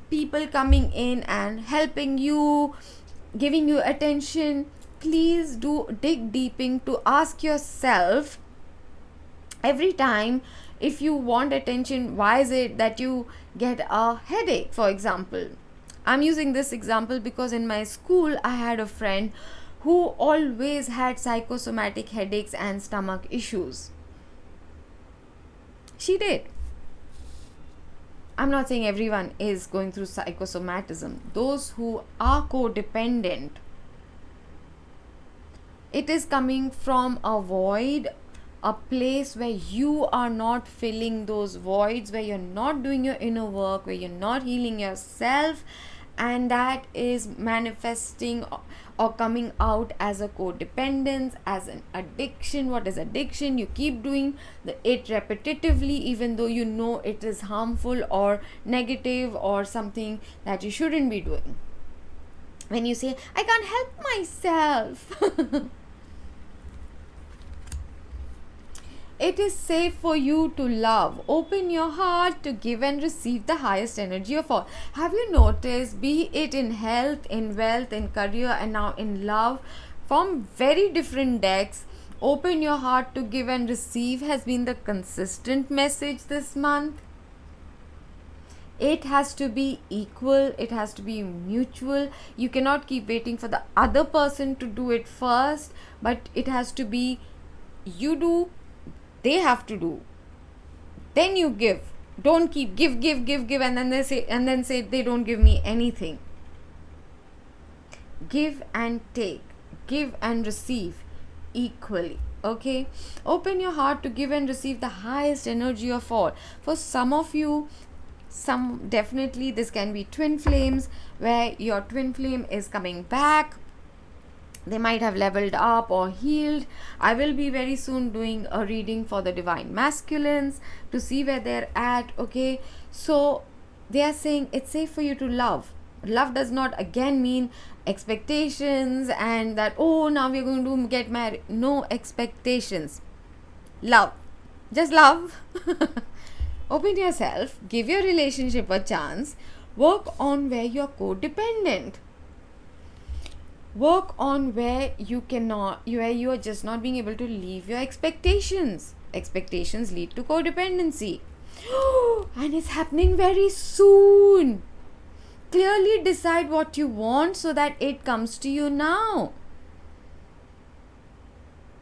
Speaker 1: people coming in and helping you, giving you attention. Please do dig deep to ask yourself every time, if you want attention, why is it that you get a headache? For example, I'm using this example because in my school I had a friend who always had psychosomatic headaches and stomach issues. She did. I'm not saying everyone is going through psychosomatism. Those who are codependent, it is coming from a void, a place where you are not filling those voids, where you're not doing your inner work, where you're not healing yourself, and that is manifesting or coming out as a codependence, as an addiction. What is addiction? You keep doing it repetitively, even though you know it is harmful or negative or something that you shouldn't be doing. When you say, I can't help myself. It is safe for you to love. Open your heart to give and receive the highest energy of all. Have you noticed, be it in health, in wealth, in career, and now in love, from very different decks, open your heart to give and receive has been the consistent message this month. It has to be equal, it has to be mutual. You cannot keep waiting for the other person to do it first, but it has to be you do, they have to do, then you give. Don't keep give and then say they don't give me anything. give and take, give and receive equally. Okay, open your heart to give and receive the highest energy of all. For some of you, some definitely this can be twin flames, where your twin flame is coming back. They might have leveled up or healed. I will be very soon doing a reading for the divine masculines to see where they're at. Okay, so they are saying it's safe for you to love. Love does not again mean expectations and that, oh, now we're going to get married. No expectations. Love. Just love. Open yourself. Give your relationship a chance. Work on where you're codependent. Work on where you are just not being able to leave your expectations. Expectations lead to codependency. And it's happening very soon. Clearly decide what you want so that it comes to you now.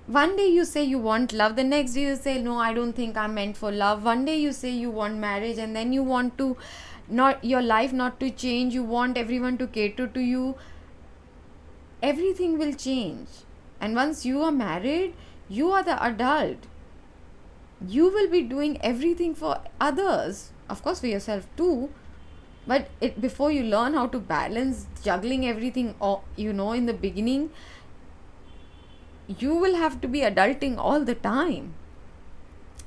Speaker 1: One day you say you want love, the next day you say, no, I don't think I'm meant for love. One day you say you want marriage, and then you want to not your life not to change. You want everyone to cater to you. Everything will change. And once you are married, you are the adult. You will be doing everything for others, of course for yourself too. But before you learn how to balance juggling everything, in the beginning, you will have to be adulting all the time.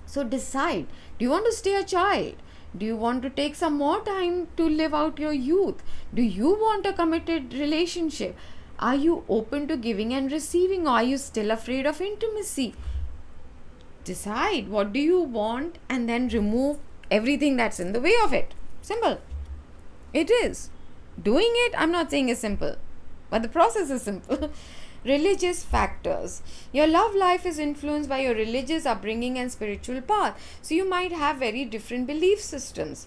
Speaker 1: So decide, do you want to stay a child? Do you want to take some more time to live out your youth? Do you want a committed relationship? Are you open to giving and receiving, or are you still afraid of intimacy? Decide what do you want and then remove everything that's in the way of it. Simple. It is. Doing it, I'm not saying is simple, but the process is simple. Religious factors. Your love life is influenced by your religious upbringing and spiritual path. So you might have very different belief systems.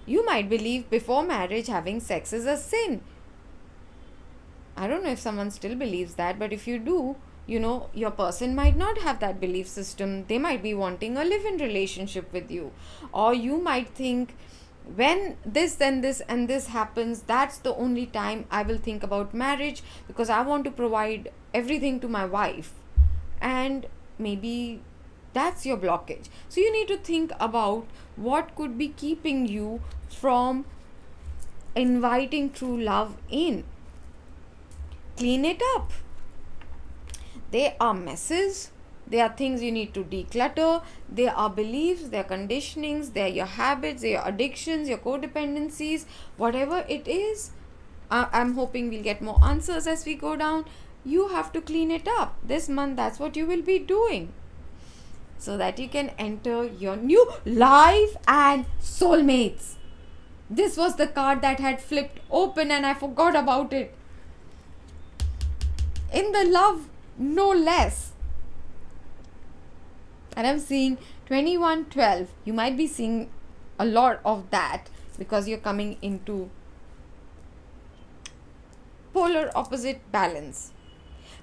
Speaker 1: You might believe before marriage having sex is a sin. I don't know if someone still believes that, but if you do, your person might not have that belief system. They might be wanting a live-in relationship with you. Or you might think, when this and this and this happens, that's the only time I will think about marriage, because I want to provide everything to my wife. And maybe that's your blockage. So you need to think about what could be keeping you from inviting true love in. Clean it up. They are messes. They are things you need to declutter. They are beliefs, they are conditionings, they are your habits, they are your addictions, your codependencies, whatever it is. I'm hoping we'll get more answers as we go down. You have to clean it up. This month, that's what you will be doing, so that you can enter your new life and soulmates. This was the card that had flipped open and I forgot about it. In the love, no less. And I'm seeing 2112. You might be seeing a lot of that because you're coming into polar opposite balance.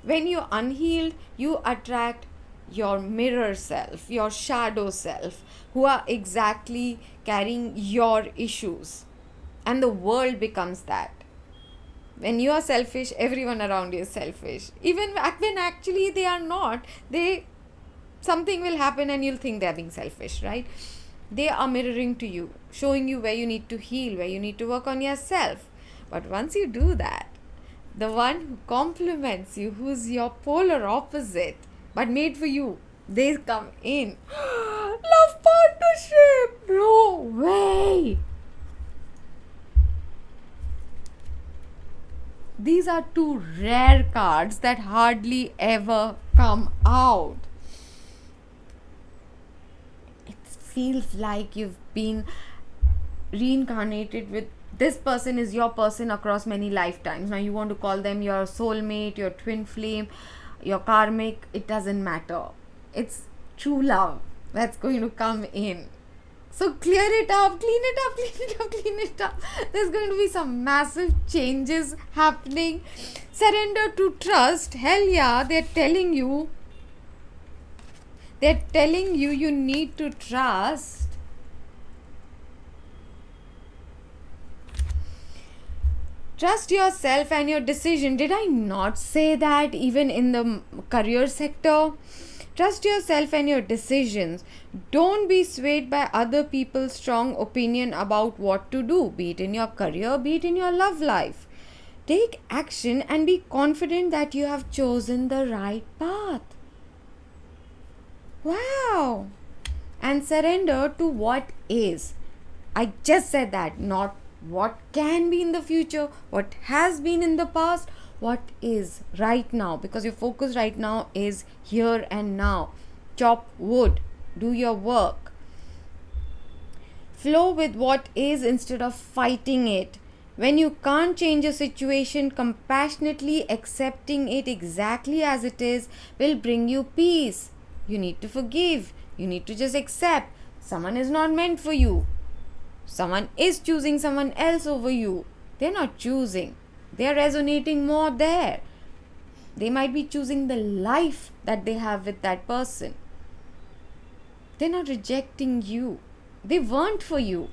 Speaker 1: When you're unhealed, you attract your mirror self, your shadow self, who are exactly carrying your issues. And the world becomes that. When you are selfish, everyone around you is selfish. Even when actually they are not, something will happen and you'll think they're being selfish, right? They are mirroring to you, showing you where you need to heal, where you need to work on yourself. But once you do that, the one who compliments you, who's your polar opposite, but made for you, they come in. Love partnership! No way! These are two rare cards that hardly ever come out. It feels like you've been reincarnated with this person is your person across many lifetimes. Now you want to call them your soulmate, your twin flame, your karmic. It doesn't matter. It's true love that's going to come in. So clear it up, clean it up, clean it up, clean it up. There's going to be some massive changes happening. Surrender to trust. Hell yeah, they're telling you you need to trust. Trust yourself and your decision. Did I not say that even in the career sector? Trust yourself and your decisions. Don't be swayed by other people's strong opinion about what to do, be it in your career, be it in your love life. Take action and be confident that you have chosen the right path. Wow! And surrender to what is. I just said that, not what can be in the future, what has been in the past, what is right now, because your focus right now is here and now. Chop wood, do your work, flow with what is instead of fighting it. When you can't change a situation, compassionately accepting it exactly as it is will bring you peace. You need to forgive, you need to just accept someone is not meant for you. Someone is choosing someone else over you. They're not choosing, they're resonating more there. They might be choosing the life that they have with that person. They're not rejecting you. They weren't for you.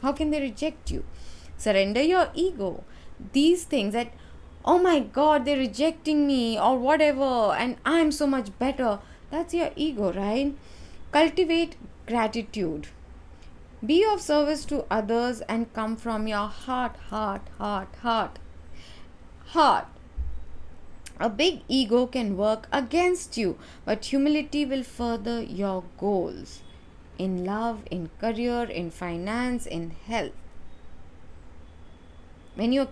Speaker 1: How can they reject you? Surrender your ego. These things that, oh my god, they're rejecting me or whatever, and I'm so much better. That's your ego, right? Cultivate gratitude. Be of service to others and come from your heart, heart, heart, heart. Heart. A big ego can work against you, but humility will further your goals in love, in career, in finance, in health. When you're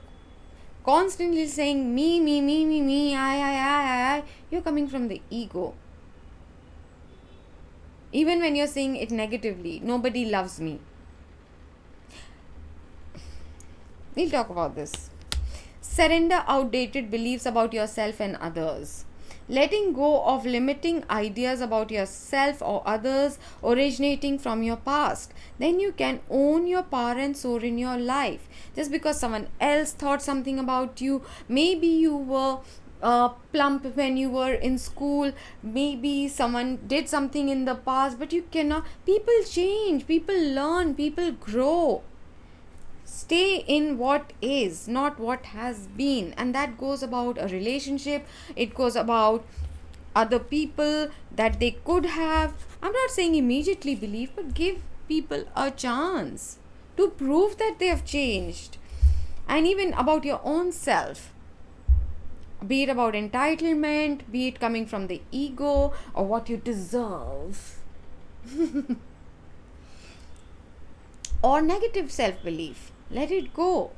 Speaker 1: constantly saying me, I, you're coming from the ego. Even when you're saying it negatively, nobody loves me. We'll talk about this. Surrender outdated beliefs about yourself and others. Letting go of limiting ideas about yourself or others originating from your past. Then you can own your power and soar in your life. Just because someone else thought something about you, maybe you were plump when you were in school, maybe someone did something in the past, but you cannot. People change, people learn, people grow. Stay in what is, not what has been. And that goes about a relationship, it goes about other people that they could have. I'm not saying immediately believe, but give people a chance to prove that they have changed. And even about your own self, be it about entitlement, be it coming from the ego or what you deserve, or negative self belief. Let it go.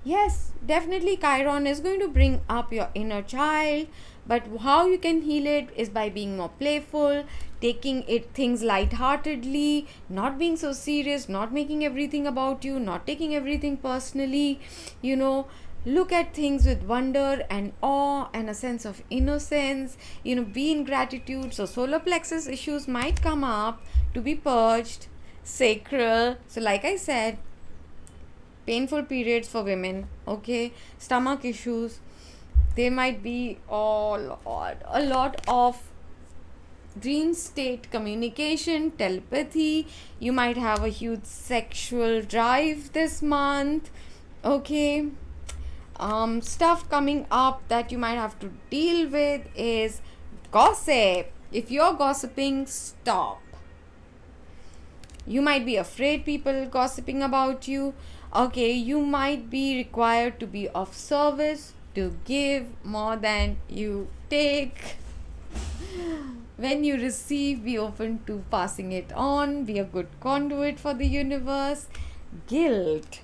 Speaker 1: Yes, definitely Chiron is going to bring up your inner child, but how you can heal it is by being more playful, taking it things lightheartedly, not being so serious, not making everything about you, not taking everything personally. Look at things with wonder and awe and a sense of innocence. Be in gratitude. So solar plexus issues might come up to be purged. Sacral. So like I said, painful periods for women, okay, stomach issues, there might be a lot of dream state communication, telepathy. You might have a huge sexual drive this month, okay. Stuff coming up that you might have to deal with is gossip. If you're gossiping, stop. You might be afraid people gossiping about you. Okay, you might be required to be of service, to give more than you take. When you receive, be open to passing it on. Be a good conduit for the universe. Guilt.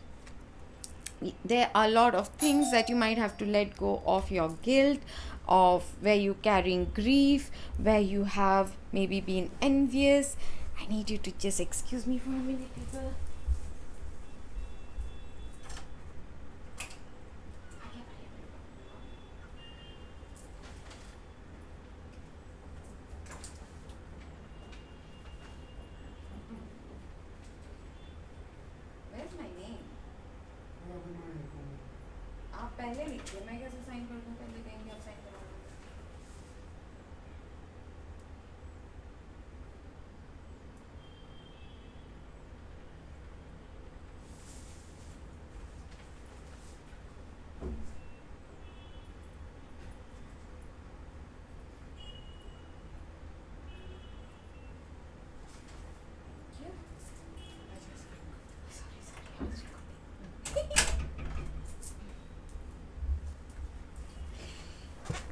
Speaker 1: There are a lot of things that you might have to let go of your guilt, of where you're carrying grief, where you have maybe been envious. I need you to just excuse me for a minute, people. Where's my name? आप पहले लिखिए, मैं कैसे sign कर दूँ? पहले कहेंगे आप साइन करो.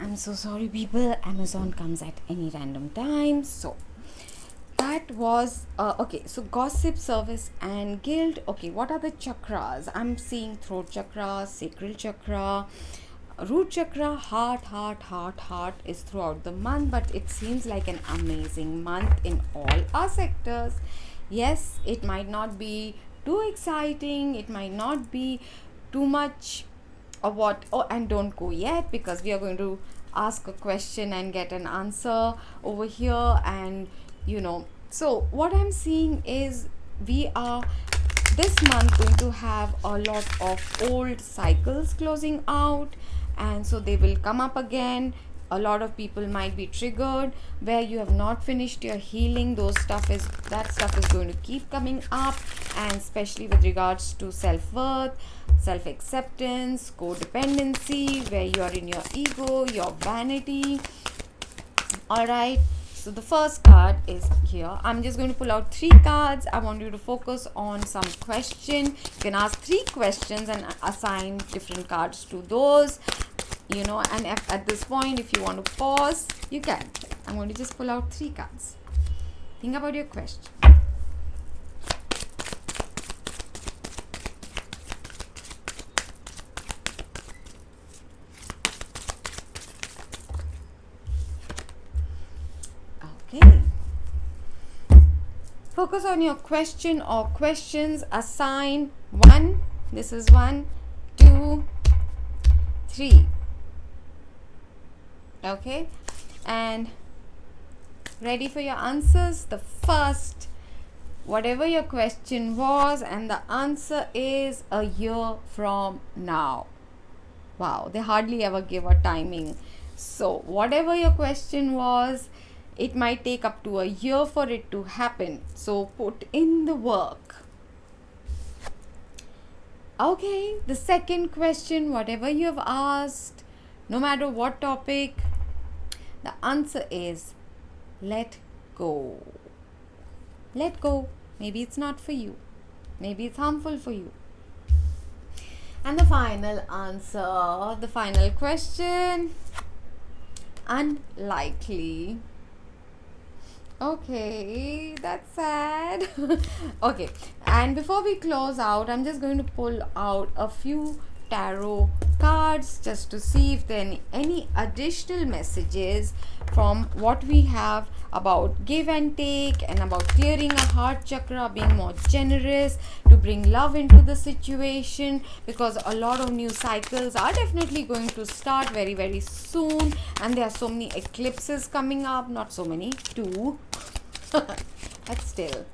Speaker 1: I'm so sorry, people. Amazon comes at any random time. So that was okay. So gossip, service, and guilt. Okay, what are the chakras? I'm seeing throat chakra, sacral chakra, root chakra, heart is throughout the month, but it seems like an amazing month in all our sectors. Yes, it might not be too exciting, it might not be too much or what. Oh, and don't go yet, because we are going to ask a question and get an answer over here. And so what I'm seeing is we are this month going to have a lot of old cycles closing out, and so they will come up again. A lot of people might be triggered where you have not finished your healing. That stuff is going to keep coming up, and especially with regards to self-worth, self-acceptance, codependency, where you are in your ego, your vanity. All right, so the first card is here. I'm just going to pull out 3 cards. I want you to focus on some question. You can ask 3 questions and assign different cards to those, and at this point, if you want to pause, you can. I'm going to just pull out 3 cards. Think about your question. Okay. Focus on your question or questions. Assign 1. This is 1, 2, 3. Okay. And ready for your answers? The first, whatever your question was, and the answer is a year from now. Wow, they hardly ever give a timing. So whatever your question was, it might take up to a year for it to happen. So put in the work. Okay, the second question, whatever you have asked, no matter what topic, the answer is let go. Let go. Maybe it's not for you. Maybe it's harmful for you. And the final answer, the final question, unlikely. Okay, that's sad. Okay, and before we close out, I'm just going to pull out a few tarot cards just to see if there are any additional messages from what we have about give and take, and about clearing a heart chakra, being more generous to bring love into the situation, because a lot of new cycles are definitely going to start very, very soon, and there are so many eclipses coming up. Not so many, 2 but still.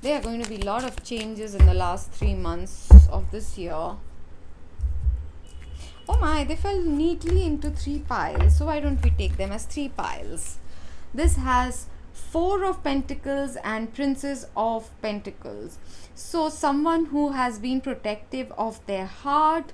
Speaker 1: There are going to be a lot of changes in the last 3 months of this year. Oh my, they fell neatly into 3 piles. So why don't we take them as 3 piles? This has 4 of Pentacles and Princess of Pentacles. So someone who has been protective of their heart,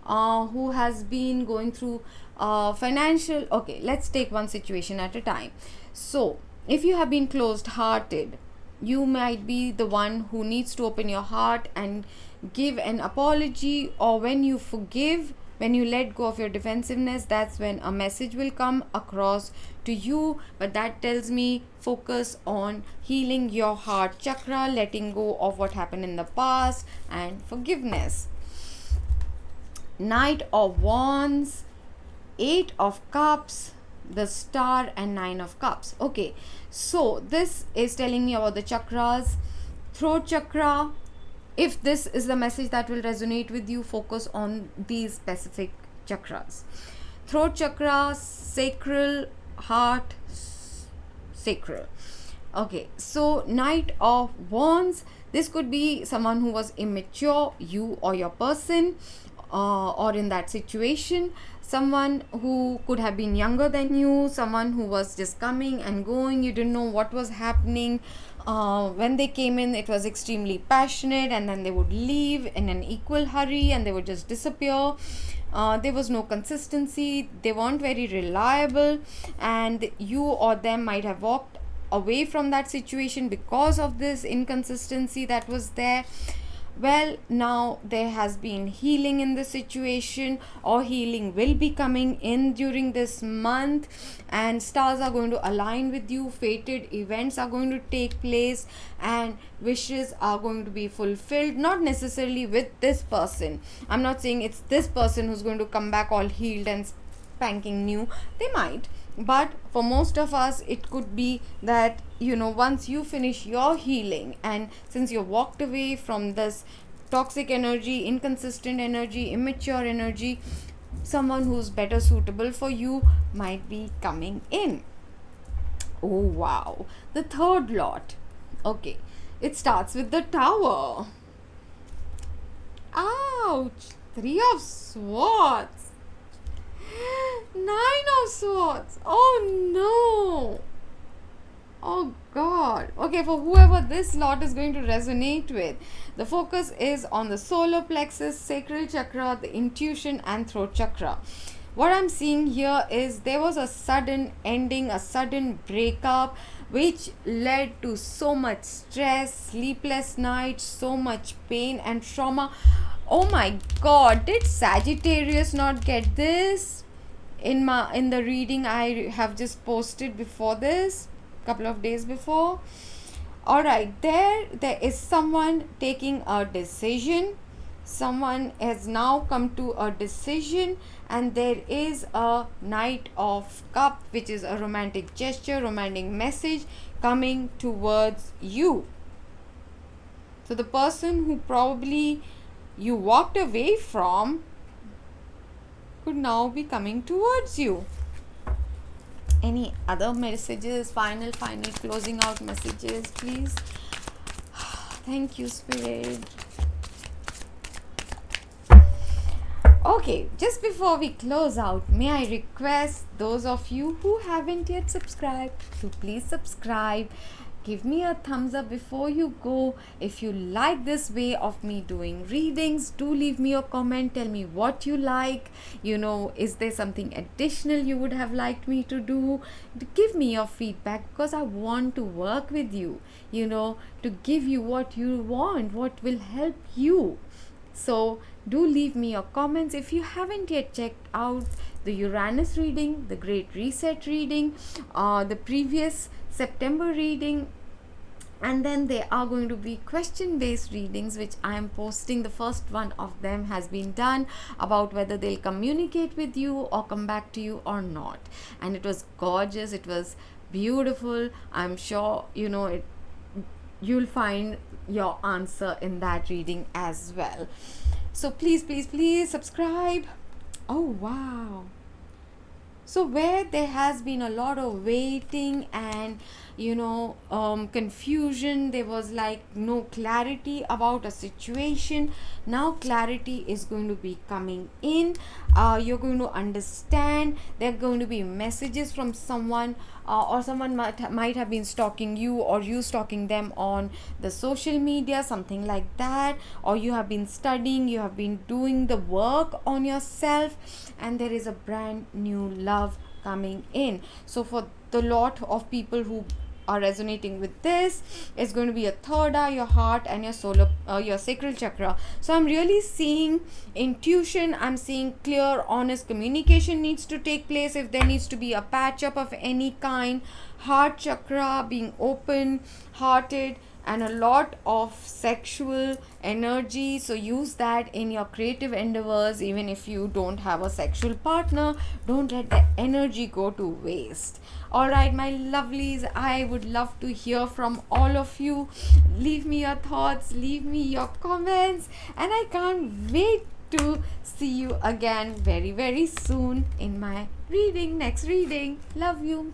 Speaker 1: who has been going through financial. Okay, let's take one situation at a time. So if you have been closed hearted, you might be the one who needs to open your heart and give an apology, or when you forgive, when you let go of your defensiveness, that's when a message will come across to you. But that tells me focus on healing your heart chakra, letting go of what happened in the past, and forgiveness. Knight of Wands, 8 of Cups, the Star, and 9 of Cups. Okay, so this is telling me about the chakras. Throat chakra, if this is the message that will resonate with you, focus on these specific chakras. Throat chakra, sacral, heart, sacral. Okay, so Knight of Wands, this could be someone who was immature, you or your person, or in that situation, someone who could have been younger than you, someone who was just coming and going, you didn't know what was happening. When they came in, it was extremely passionate, and then they would leave in an equal hurry, and they would just disappear. There was no consistency, they weren't very reliable, and you or them might have walked away from that situation because of this inconsistency that was there. Well, now there has been healing in the situation, or healing will be coming in during this month, and stars are going to align with you, fated events are going to take place, and wishes are going to be fulfilled. Not necessarily with this person. I'm not saying it's this person who's going to come back all healed and spanking new. They might, but for most of us it could be that, once you finish your healing, and since you walked away from this toxic energy, inconsistent energy, immature energy, someone who's better suitable for you might be coming in. Oh wow, the third lot. Okay, it starts with the Tower. Ouch, 3 of Swords, 9 of Swords. Oh no. Oh god. Okay, for whoever this lot is going to resonate with, the focus is on the solar plexus, sacral chakra, the intuition, and throat chakra. What I'm seeing here is there was a sudden ending, a sudden breakup, which led to so much stress, sleepless nights, so much pain and trauma. Oh my god, did Sagittarius not get this in the reading I have just posted before this, couple of days before? All right, there is someone taking a decision. Someone has now come to a decision, and there is a Knight of Cup, which is a romantic gesture, romantic message coming towards you. So the person who probably you walked away from could now be coming towards you. Any other messages, final closing out messages, please? Thank you, Spirit. Okay, just before we close out, may I request those of you who haven't yet subscribed to please subscribe. Give me a thumbs up before you go. If you like this way of me doing readings, do leave me a comment. Tell me what you like. Is there something additional you would have liked me to do? Give me your feedback, because I want to work with you, to give you what you want, what will help you. So do leave me your comments. If you haven't yet checked out the Uranus reading, the Great Reset reading, the previous September reading, and then there are going to be question based readings which I am posting. The first one of them has been done, about whether they'll communicate with you or come back to you or not, and it was gorgeous, it was beautiful. I'm sure you'll find your answer in that reading as well. So please subscribe. Oh wow. So where there has been a lot of waiting and confusion, there was like no clarity about a situation, now clarity is going to be coming in. You're going to understand. There are going to be messages from someone, or someone might have been stalking you, or you stalking them on the social media, something like that, or you have been studying, you have been doing the work on yourself, and there is a brand new love coming in. So for the lot of people who are resonating with this, it's going to be a third eye, your heart, and your sacral chakra. So I'm really seeing intuition. I'm seeing clear, honest communication needs to take place. If there needs to be a patch up of any kind, heart chakra being open hearted, and a lot of sexual energy. So use that in your creative endeavors. Even if you don't have a sexual partner, don't let the energy go to waste. All right, my lovelies, I would love to hear from all of you. Leave me your thoughts, leave me your comments, and I can't wait to see you again very, very soon in my next reading. Love you.